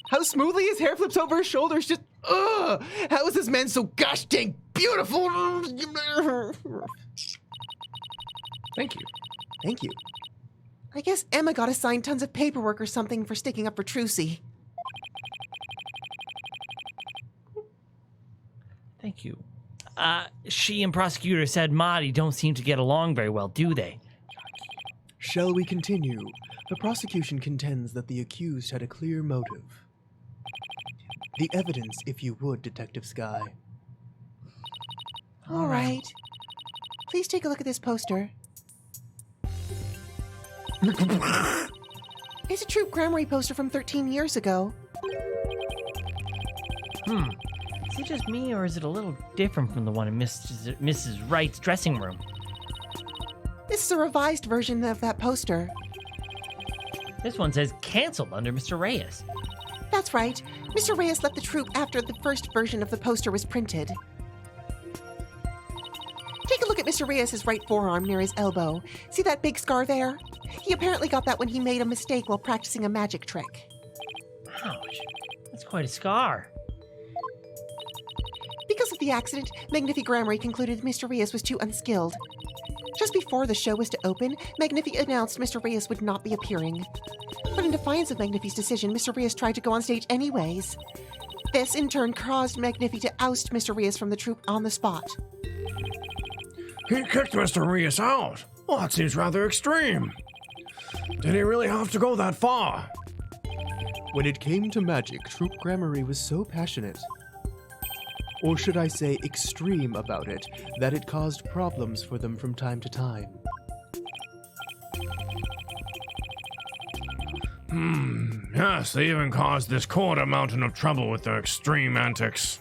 How smoothly his hair flips over his shoulders, just, ugh! How is this man so gosh dang beautiful? Thank you. Thank you. I guess Emma got assigned tons of paperwork or something for sticking up for Trucy. Thank you. She and Prosecutor Sadmati don't seem to get along very well, do they? Shall we continue? The prosecution contends that the accused had a clear motive. The evidence, if you would, Detective Sky. All right. Please take a look at this poster. It's a Troop Grammary poster from 13 years ago. Is it just me, or is it a little different from the one in Mrs. Wright's dressing room? This is a revised version of that poster. This one says canceled under Mr. Reyes. That's right. Mr. Reyes left the troop after the first version of the poster was printed. Take a look at Mr. Reyes' right forearm near his elbow. See that big scar there? He apparently got that when he made a mistake while practicing a magic trick. Ouch. That's quite a scar. Because of the accident, Magnifi Grammary concluded Mr. Reyes was too unskilled. Just before the show was to open, Magnifi announced Mr. Reyes would not be appearing. But in defiance of Magnifi's decision, Mr. Reyes tried to go on stage anyways. This, in turn, caused Magnifi to oust Mr. Reyes from the troupe on the spot. He kicked Mr. Reyes out. Well, that seems rather extreme. Did he really have to go that far? When it came to magic, Troop Grammary was so passionate, or should I say extreme about it, that it caused problems for them from time to time. Yes, they even caused this court a mountain of trouble with their extreme antics.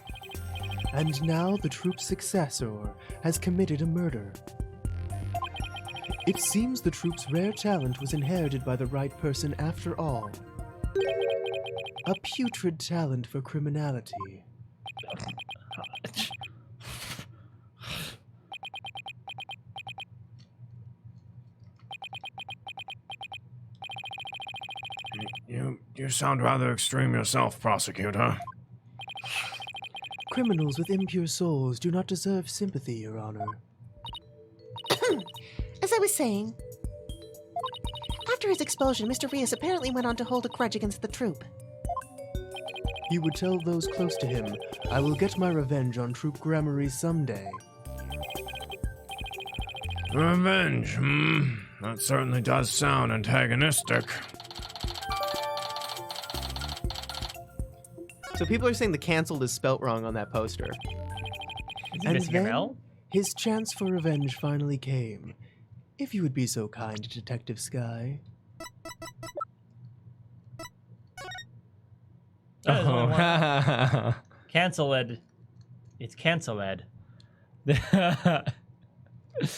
And now the troop's successor has committed a murder. It seems the troop's rare talent was inherited by the right person after all. A putrid talent for criminality. You sound rather extreme yourself, prosecutor. Criminals with impure souls do not deserve sympathy, Your Honor. As I was saying, after his expulsion, Mr. Reyes apparently went on to hold a grudge against the troop. He would tell those close to him, "I will get my revenge on Troop Grammary someday." Revenge, That certainly does sound antagonistic. So people are saying the canceled is spelt wrong on that poster. Is it And missing an then L? his chance for revenge finally came. If you would be so kind, Detective Sky. Oh. Cancel-ed. It's cancel-ed.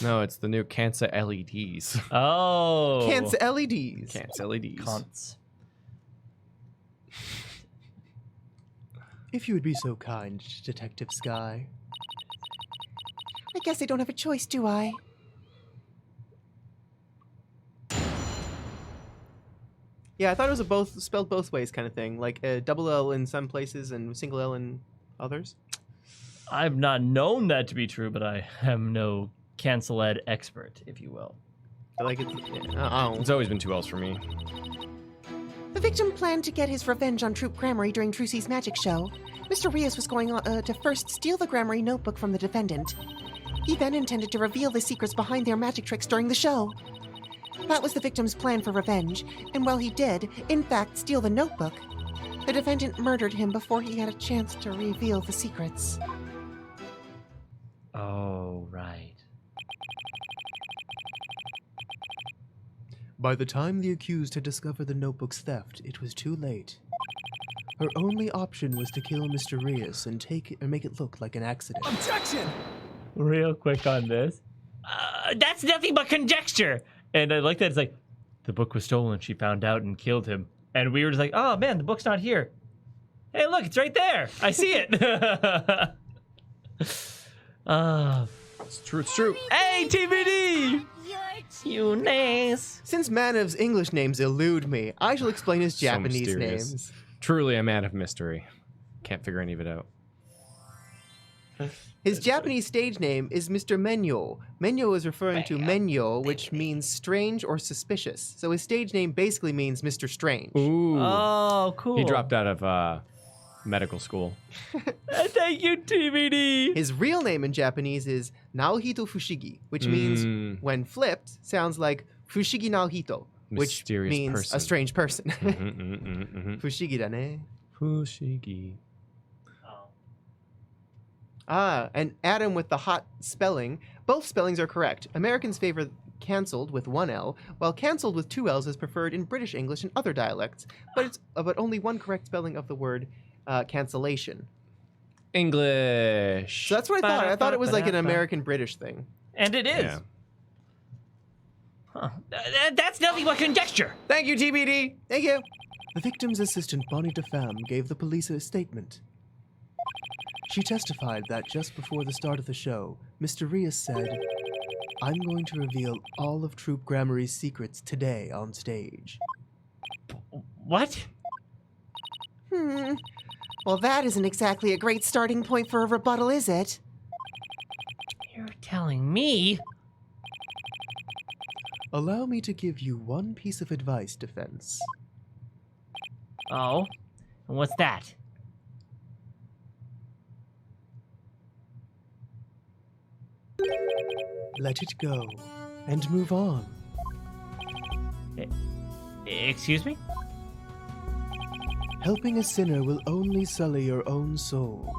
No, it's the new Cancer LEDs. Oh. Cancer LEDs. Cancer LEDs. Cunts. If you would be so kind, Detective Sky. I guess I don't have a choice, do I? Yeah, I thought it was a both spelled both ways kind of thing, like a double L in some places and single L in others. I've not known that to be true, but I am no cancel-ed expert, if you will. I like it. Yeah. It's always been 2 L's for me. The victim planned to get his revenge on Troop Grammary during Trucy's magic show. Mr. Rios was going to first steal the Grammary notebook from the defendant. He then intended to reveal the secrets behind their magic tricks during the show. That was the victim's plan for revenge, and while he did, in fact, steal the notebook, the defendant murdered him before he had a chance to reveal the secrets. Oh, right. By the time the accused had discovered the notebook's theft, it was too late. Her only option was to kill Mr. Rios and make it look like an accident. Objection! Real quick on this. That's nothing but conjecture! And I like that it's like, the book was stolen, she found out and killed him. And we were just like, oh man, the book's not here. Hey, look, it's right there. I see it. It's true, it's true. Hey, TBD! You nice. Since Manav's English names elude me, I shall explain his So Japanese mysterious. names. Truly a man of mystery. Can't figure any of it out. His Japanese stage name is Mr. Menyo. Menyo is referring to Menyo, which means strange or suspicious. So his stage name basically means Mr. Strange. Ooh. Oh, cool. He dropped out of medical school. Thank you, TBD. His real name in Japanese is Naohito Fushigi, which means, when flipped, sounds like Fushigi Naohito, which Mysterious means person. a strange person. Mm-hmm. Fushigi da ne. Fushigi. Ah, and Adam with the hot spelling. Both spellings are correct. Americans favor cancelled with one L, while cancelled with two L's is preferred in British English and other dialects. But only one correct spelling of the word cancellation. English. So that's what I thought. I thought it was like an American-British thing. And it is. Yeah. Huh. That's nothing but conjecture. Thank you, TBD. Thank you. The victim's assistant, Bonnie DeFam, gave the police a statement. She testified that just before the start of the show, Mr. Rios said, "I'm going to reveal all of Troop Grammary's secrets today on stage." What? Well, that isn't exactly a great starting point for a rebuttal, is it? You're telling me? Allow me to give you one piece of advice, defense. Oh? And what's that? Let it go and move on. Excuse me? Helping a sinner will only sully your own soul.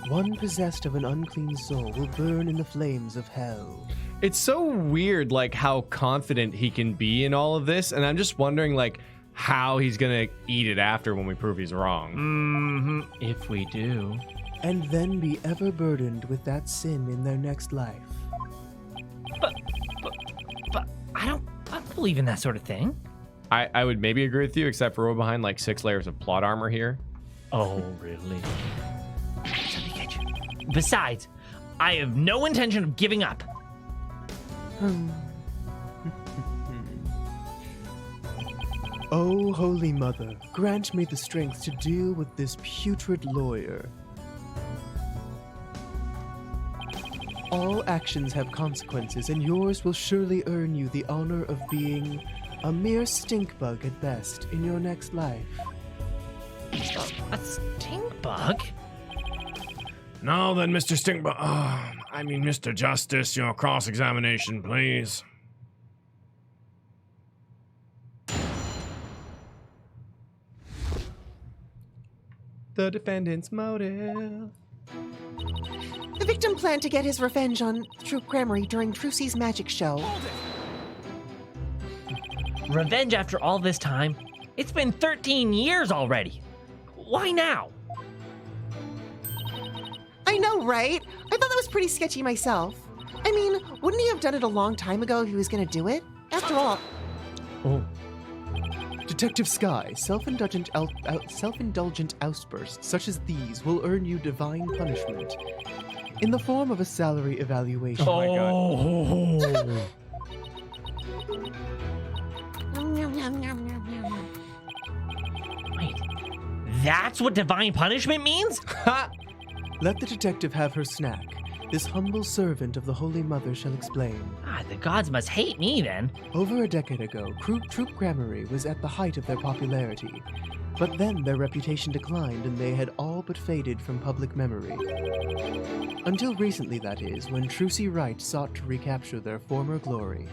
One possessed of an unclean soul will burn in the flames of hell. It's so weird, like, how confident he can be in all of this, and I'm just wondering, like, how he's gonna eat it after when we prove he's wrong. Mm-hmm. If we do. And then be ever burdened with that sin in their next life. But I don't believe in that sort of thing. I would maybe agree with you, except for we're behind like 6 layers of plot armor here. Oh, really? Besides, I have no intention of giving up. Oh, Holy Mother, grant me the strength to deal with this putrid lawyer. All actions have consequences, and yours will surely earn you the honor of being a mere stink bug at best in your next life. A stink bug? Now then, Mr. Stinkbug. I mean, Mr. Justice, your cross-examination, please. The defendant's motive. The victim planned to get his revenge on Troop Grammary during Trucy's magic show. Revenge after all this time? It's been 13 years already. Why now? I know, right? I thought that was pretty sketchy myself. I mean, wouldn't he have done it a long time ago if he was gonna do it? After all... Oh. Detective Sky, self-indulgent outbursts such as these will earn you divine punishment in the form of a salary evaluation. Oh my god. Wait, that's what divine punishment means? Let the detective have her snack. This humble servant of the Holy Mother shall explain. The gods must hate me then. Over a decade ago, Troop Grammary was at the height of their popularity. But then their reputation declined and they had all but faded from public memory. Until recently, that is, when Trucy Wright sought to recapture their former glory.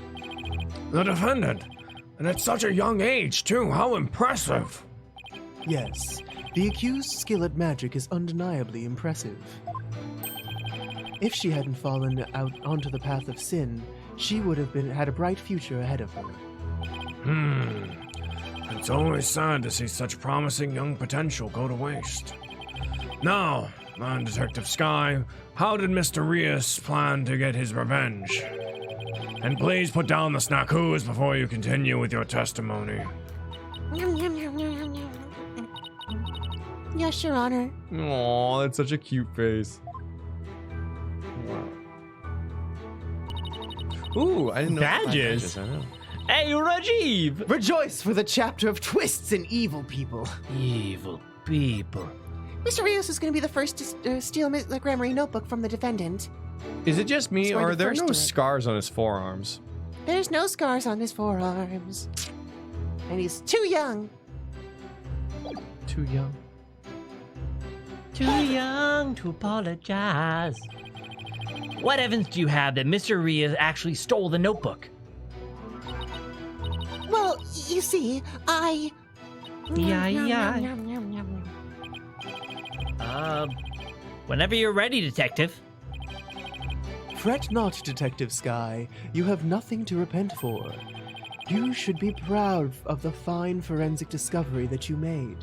The defendant! And at such a young age, too! How impressive! Yes, the accused's skill at magic is undeniably impressive. If she hadn't fallen out onto the path of sin, she would have had a bright future ahead of her. It's always sad to see such promising young potential go to waste. Now, Detective Sky, how did Mr. Rios plan to get his revenge? And please put down the snackoos before you continue with your testimony. Yes, Your Honor. Aw, that's such a cute face. Ooh, I didn't know. Badges? I know. Hey, Rajiv! Rejoice for the chapter of twists and evil people. Evil people. Mr. Rios is going to be the first to steal the Grammary notebook from the defendant. Is it just me, That's why or the are there first no to it. scars on his forearms? There's no scars on his forearms. And he's too young. Too young. Too young to apologize. What evidence do you have that Mr. Rios actually stole the notebook? Well, you see, I... Whenever you're ready, Detective. Fret not, Detective Sky. You have nothing to repent for. You should be proud of the fine forensic discovery that you made.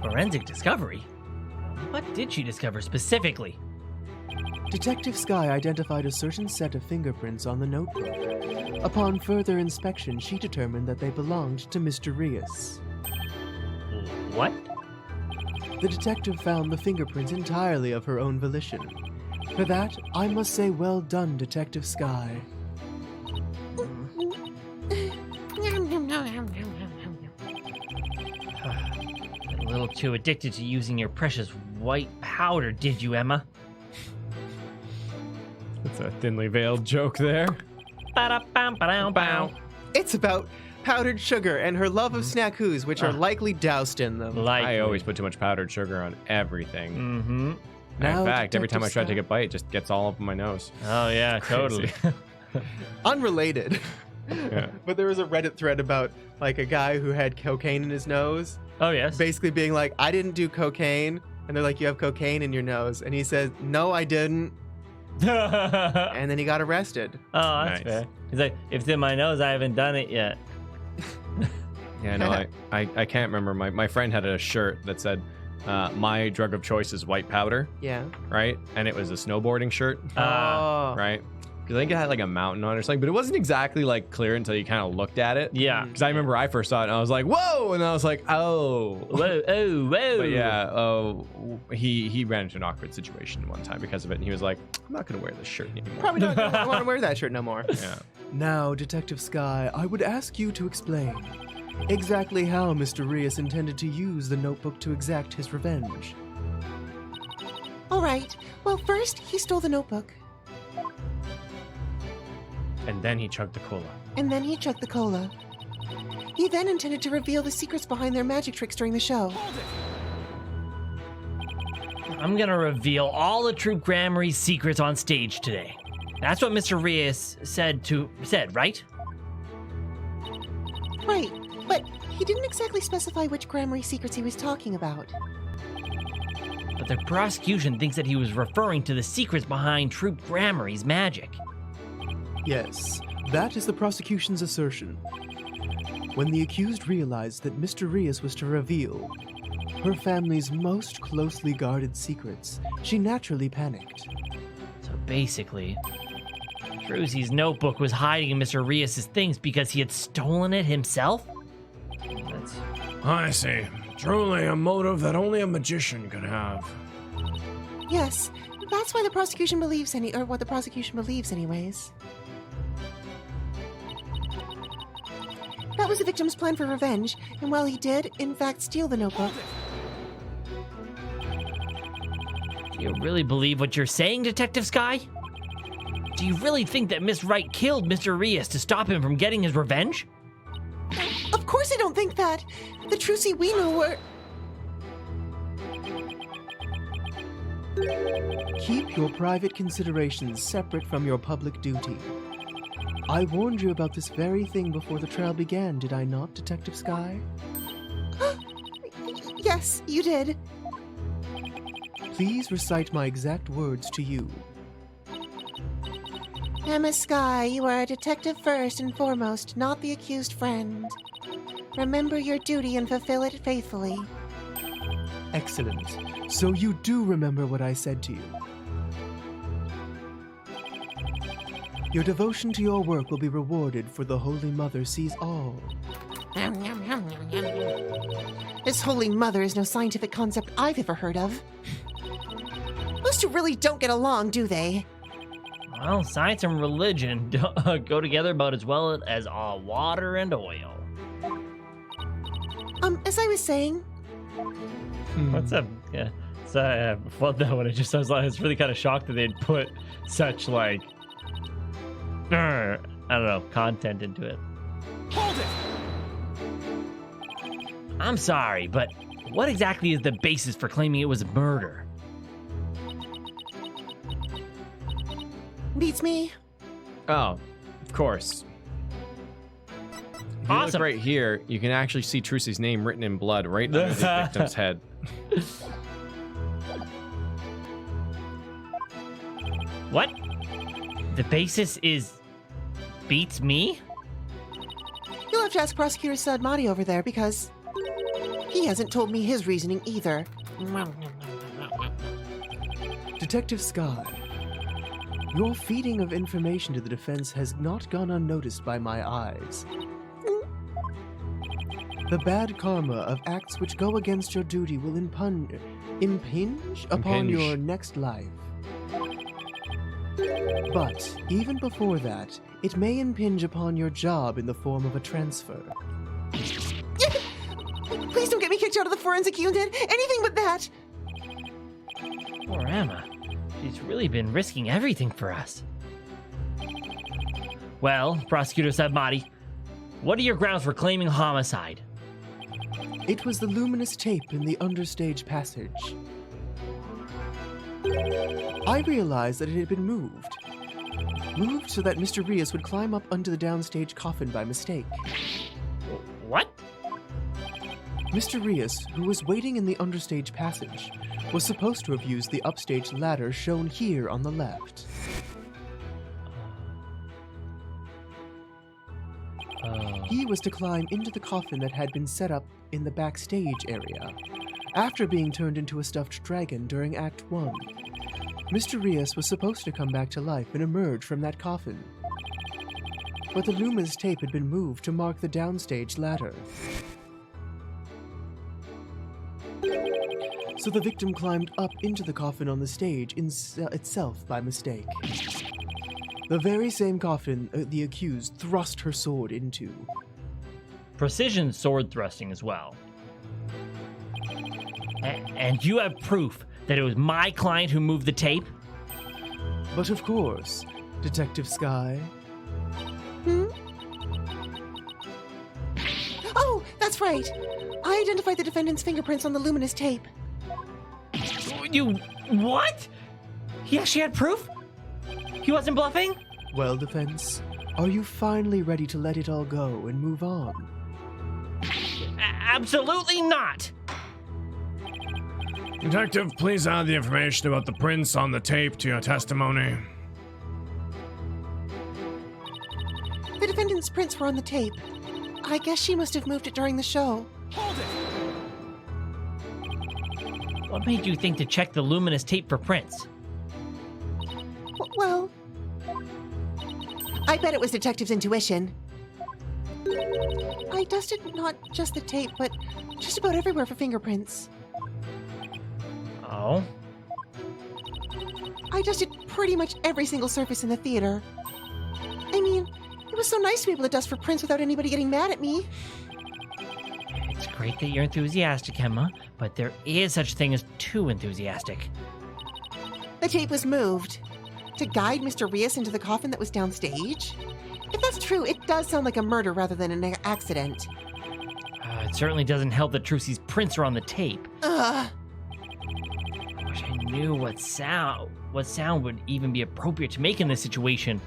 Forensic discovery? What did she discover specifically? Detective Sky identified a certain set of fingerprints on the notebook. Upon further inspection, she determined that they belonged to Mr. Rios. What? The detective found the fingerprints entirely of her own volition. For that, I must say well done, Detective Sky. A little too addicted to using your precious white powder, did you, Emma? That's a thinly veiled joke there. Ba-da-bam-ba-dow-bow. It's about powdered sugar and her love of snackoos, which are likely doused in them. I always put too much powdered sugar on everything. Mm-hmm. Now, In fact, every time I try to Detective take a bite, it just gets all up in my nose. Oh, yeah, totally. Unrelated. Yeah. But there was a Reddit thread about like a guy who had cocaine in his nose, Oh, yes. basically being like, I didn't do cocaine. And they're like, you have cocaine in your nose. And he says, no, I didn't. Oh, And then he got arrested. that's Nice. fair. He's like, if it's in my nose, I haven't done it yet. Yeah, no, I can't remember. My friend had a shirt that said, my drug of choice is white powder, Yeah. right? And it was a snowboarding shirt, Oh. right? Because I think it had like a mountain on it or something, but it wasn't exactly like clear until you kind of looked at it. Yeah. Because I remember I first saw it and I was like, whoa! And I was like, oh. Whoa, oh, whoa. But yeah, he ran into an awkward situation one time because of it, and he was like, I'm not going to wear this shirt anymore. Probably not. I don't want to wear that shirt no more. Yeah. Now, Detective Sky, I would ask you to explain exactly how Mr. Rios intended to use the notebook to exact his revenge. All right. Well, first, he stole the notebook. And then he chugged the cola. And then he chugged the cola. He then intended to reveal the secrets behind their magic tricks during the show. I'm gonna reveal all the Troop Grammary's secrets on stage today. That's what Mr. Rios said, right? Right. But he didn't exactly specify which Grammary secrets he was talking about. But the prosecution thinks that he was referring to the secrets behind Troop Grammary's magic. Yes, that is the prosecution's assertion. When the accused realized that Mr. Rios was to reveal her family's most closely guarded secrets, she naturally panicked. So basically, Trucy's notebook was hiding Mr. Rios' things because he had stolen it himself? That's... I see. Truly a motive that only a magician could have. Yes, that's why the prosecution believes what the prosecution believes anyways. That was the victim's plan for revenge, and while he did, in fact, steal the notebook, Do you really believe what you're saying, Detective Sky? Do you really think that Miss Wright killed Mr. Rios to stop him from getting his revenge? of course I don't think that. The Trucy we know were... Keep your private considerations separate from your public duty. I warned you about this very thing before the trial began, did I not, Detective Sky? Yes, you did. Please recite my exact words to you. Emma Sky, you are a detective first and foremost, not the accused friend. Remember your duty and fulfill it faithfully. Excellent. So you do remember what I said to you. Your devotion to your work will be rewarded, for the Holy Mother sees all. This Holy Mother is no scientific concept I've ever heard of. Those two really don't get along, do they? Well, science and religion go together about as well as water and oil. As I was saying... What's up? Yeah. So I felt that one. I was really kind of shocked that they'd put such, like, I don't know, content into it. Hold it! I'm sorry, but what exactly is the basis for claiming it was a murder? Beats me. Oh, of course. If you look right here, you can actually see Trucy's name written in blood right under the victim's head. What? The basis is beats me? You'll have to ask Prosecutor Sadmati over there, because he hasn't told me his reasoning either. Detective Sky, your feeding of information to the defense has not gone unnoticed by my eyes. The bad karma of acts which go against your duty will impinge upon your next life. But even before that, it may impinge upon your job in the form of a transfer. Please don't get me kicked out of the forensic unit. Anything but that. Poor Emma. She's really been risking everything for us. Well, Prosecutor Sadmati, what are your grounds for claiming homicide? It was the luminous tape in the understage passage. I realized that it had been moved. Moved so that Mr. Rios would climb up onto the downstage coffin by mistake. What? Mr. Rios, who was waiting in the understage passage, was supposed to have used the upstage ladder shown here on the left. He was to climb into the coffin that had been set up in the backstage area, after being turned into a stuffed dragon during Act 1. Mr. Rios was supposed to come back to life and emerge from that coffin. But the luminous tape had been moved to mark the downstage ladder. So the victim climbed up into the coffin on the stage itself by mistake. The very same coffin the accused thrust her sword into. Precision sword thrusting as well. And you have proof that it was my client who moved the tape? But of course, Detective Sky. Oh, that's right. I identified the defendant's fingerprints on the luminous tape. You... what? He actually had proof? He wasn't bluffing? Well, defense, are you finally ready to let it all go and move on? Absolutely not! Detective, please add the information about the prints on the tape to your testimony. The defendant's prints were on the tape. I guess she must have moved it during the show. Hold it! What made you think to check the luminous tape for prints? Well, I bet it was Detective's intuition. I dusted not just the tape, but just about everywhere for fingerprints. Oh? I dusted pretty much every single surface in the theater. I mean, it was so nice to be able to dust for prints without anybody getting mad at me. It's great that you're enthusiastic, Emma, but there is such a thing as too enthusiastic. The tape was moved to guide Mr. Rios into the coffin that was downstage. If that's true, it does sound like a murder rather than an accident. It certainly doesn't help that Trucy's prints are on the tape. I wish I knew what sound would even be appropriate to make in this situation.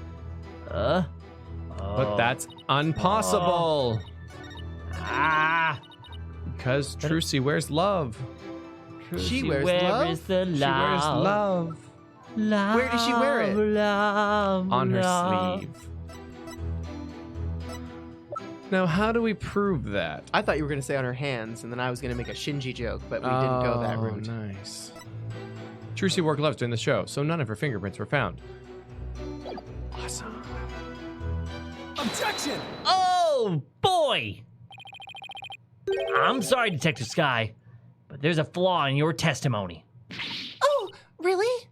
But that's impossible. Because Trucy wears love. She wears Where love? is the love? She wears love. Love, Where does she wear it? Love, On her love. sleeve. Now, how do we prove that? I thought you were going to say on her hands, and then I was going to make a Shinji joke, but we didn't go that route. Nice. Trucy wore gloves during the show, so none of her fingerprints were found. Awesome. Objection! Oh, boy! I'm sorry, Detective Sky, but there's a flaw in your testimony. Oh, really?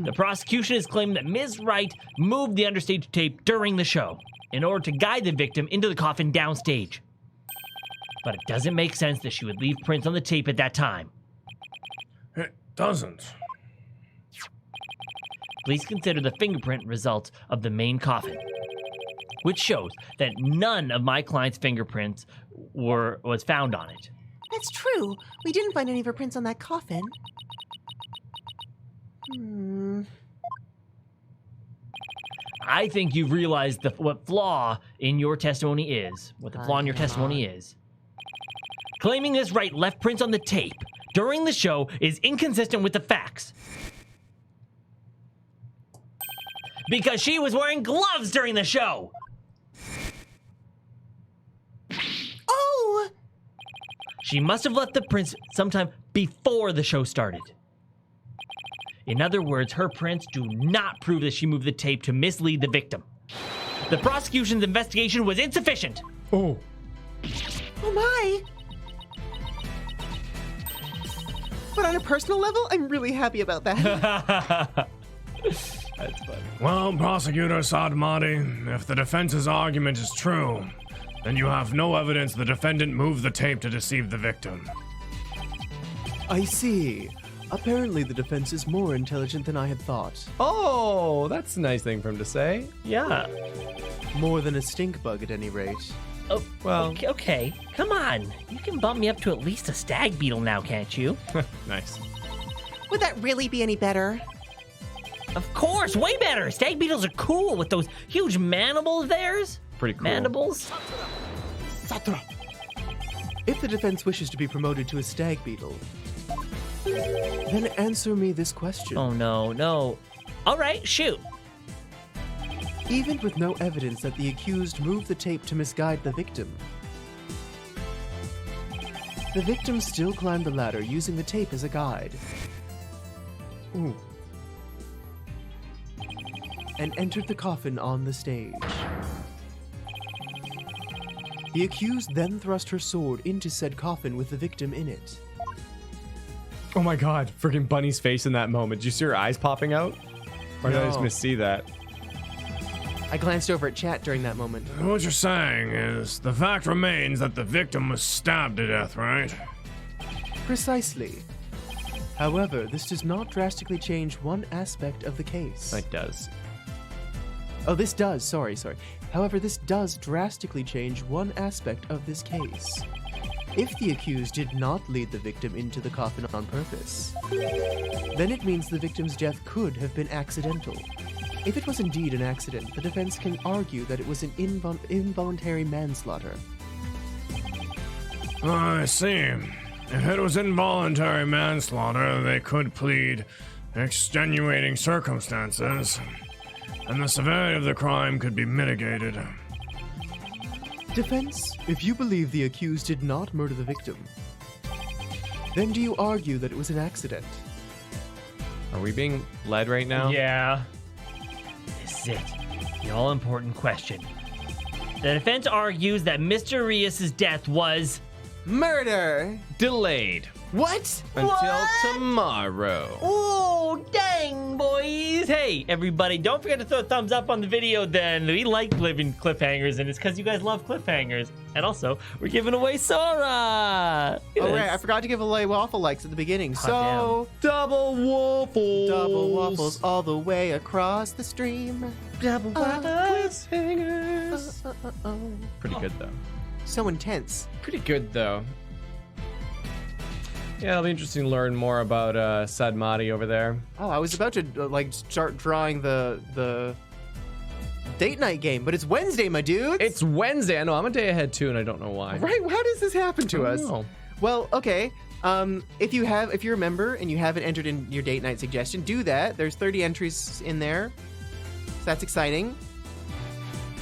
The prosecution is claiming that Ms. Wright moved the understage tape during the show in order to guide the victim into the coffin downstage. But it doesn't make sense that she would leave prints on the tape at that time. It doesn't. Please consider the fingerprint results of the main coffin, which shows that none of my client's fingerprints was found on it. That's true. We didn't find any of her prints on that coffin. I think you've realized what flaw in your testimony is. What the flaw in your testimony is. Claiming Ms. Wright left prints on the tape during the show is inconsistent with the facts. Because she was wearing gloves during the show. Oh! She must have left the prints sometime before the show started. In other words, her prints do not prove that she moved the tape to mislead the victim. The prosecution's investigation was insufficient. Oh. Oh my! But on a personal level, I'm really happy about that. That's funny. Well, Prosecutor Sadmati, if the defense's argument is true, then you have no evidence the defendant moved the tape to deceive the victim. I see. Apparently the defense is more intelligent than I had thought. Oh, that's a nice thing for him to say. Yeah. More than a stink bug at any rate. Oh, Well- okay. Come on. You can bump me up to at least a stag beetle now, can't you? Nice. Would that really be any better? Of course, way better. Stag beetles are cool with those huge mandibles of theirs. Pretty cool. Mandibles. Satra! If the defense wishes to be promoted to a stag beetle, then answer me this question. Oh, no. All right, shoot. Even with no evidence that the accused moved the tape to misguide the victim, the victim still climbed the ladder using the tape as a guide. Ooh. And entered the coffin on the stage. The accused then thrust her sword into said coffin with the victim in it. Oh my god, freaking Bunny's face in that moment. Did you see her eyes popping out? Or did I just No. missee that? I glanced over at chat during that moment. What you're saying is, the fact remains that the victim was stabbed to death, right? Precisely. However, this does not drastically change one aspect of the case. It does. Oh, this does. Sorry. However, this does drastically change one aspect of this case. If the accused did not lead the victim into the coffin on purpose, then it means the victim's death could have been accidental. If it was indeed an accident, the defense can argue that it was an involuntary manslaughter. I see. If it was involuntary manslaughter, they could plead extenuating circumstances, and the severity of the crime could be mitigated. Defense, if you believe the accused did not murder the victim, then do you argue that it was an accident? Are we being led right now? Yeah. This is it. The all-important question. The defense argues that Mr. Rios' death was... Murder! Delayed. What? Until tomorrow. Oh, dang, boys. Hey, everybody, don't forget to throw a thumbs up on the video then. We like living cliffhangers, and it's because you guys love cliffhangers. And also, we're giving away Sora. Oh, right. I forgot to give away waffle likes at the beginning. So, Double waffles. double waffles all the way across the stream. Double waffles. Cliffhangers. Pretty good, though. So intense. Pretty good though. Yeah, it'll be interesting to learn more about Sadmati over there. Oh, I was about to start drawing the date night game, but it's Wednesday, my dude. It's Wednesday. I know. I'm a day ahead too, and I don't know why. Right? How does this happen to us? know. Well, okay. If you're a member and you haven't entered in your date night suggestion, do that. There's 30 entries in there. So that's exciting.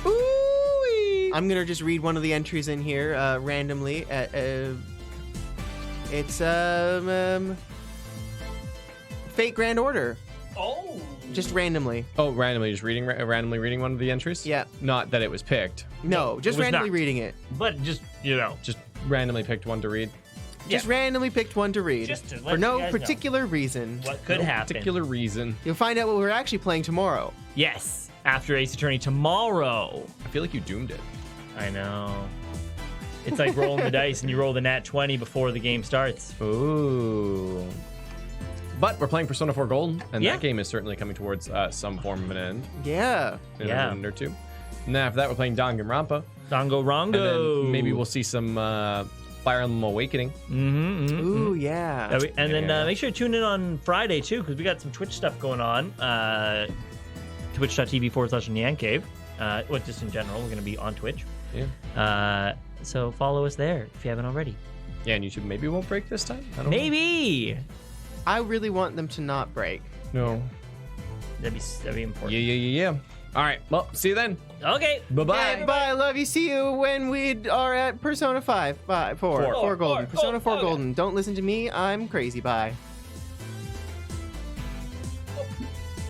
Ooh-wee. I'm gonna just read one of the entries in here randomly. It's Fate Grand Order. Oh. Just randomly. Oh, randomly, just randomly reading one of the entries. Yeah. Not that it was picked. No, just it was randomly not. reading it. But just, Just randomly picked one to read. Just randomly picked one to read. Just to let for you no guys know. particular reason. what could No happen. particular reason. You'll find out what we're actually playing tomorrow. Yes. After Ace Attorney tomorrow. I feel like you doomed it. I know. It's like rolling the dice and you roll the nat 20 before the game starts. Ooh. But we're playing Persona 4 Golden, and Yeah. that game is certainly coming towards some form of an end Yeah. in Yeah. a minute or two. And then after that, we're playing Danganronpa. Dongo Rongo. And then maybe we'll see some Fire Emblem Awakening. Ooh, yeah. And then Yeah. make sure to tune in on Friday, too, because we got some Twitch stuff going on. Twitch.tv/NyanCave. Well, just in general, we're going to be on Twitch. Yeah. So follow us there if you haven't already. Yeah, and YouTube maybe won't break this time. I don't Maybe. I really want them to not break. know. No. That'd be important. Yeah. All right. Well, see you then. Okay. Bye-bye. Yeah, bye. Love you. See you when we are at Persona 5. 4 Golden. Persona 4 okay. Golden. Don't listen to me. I'm crazy. Bye.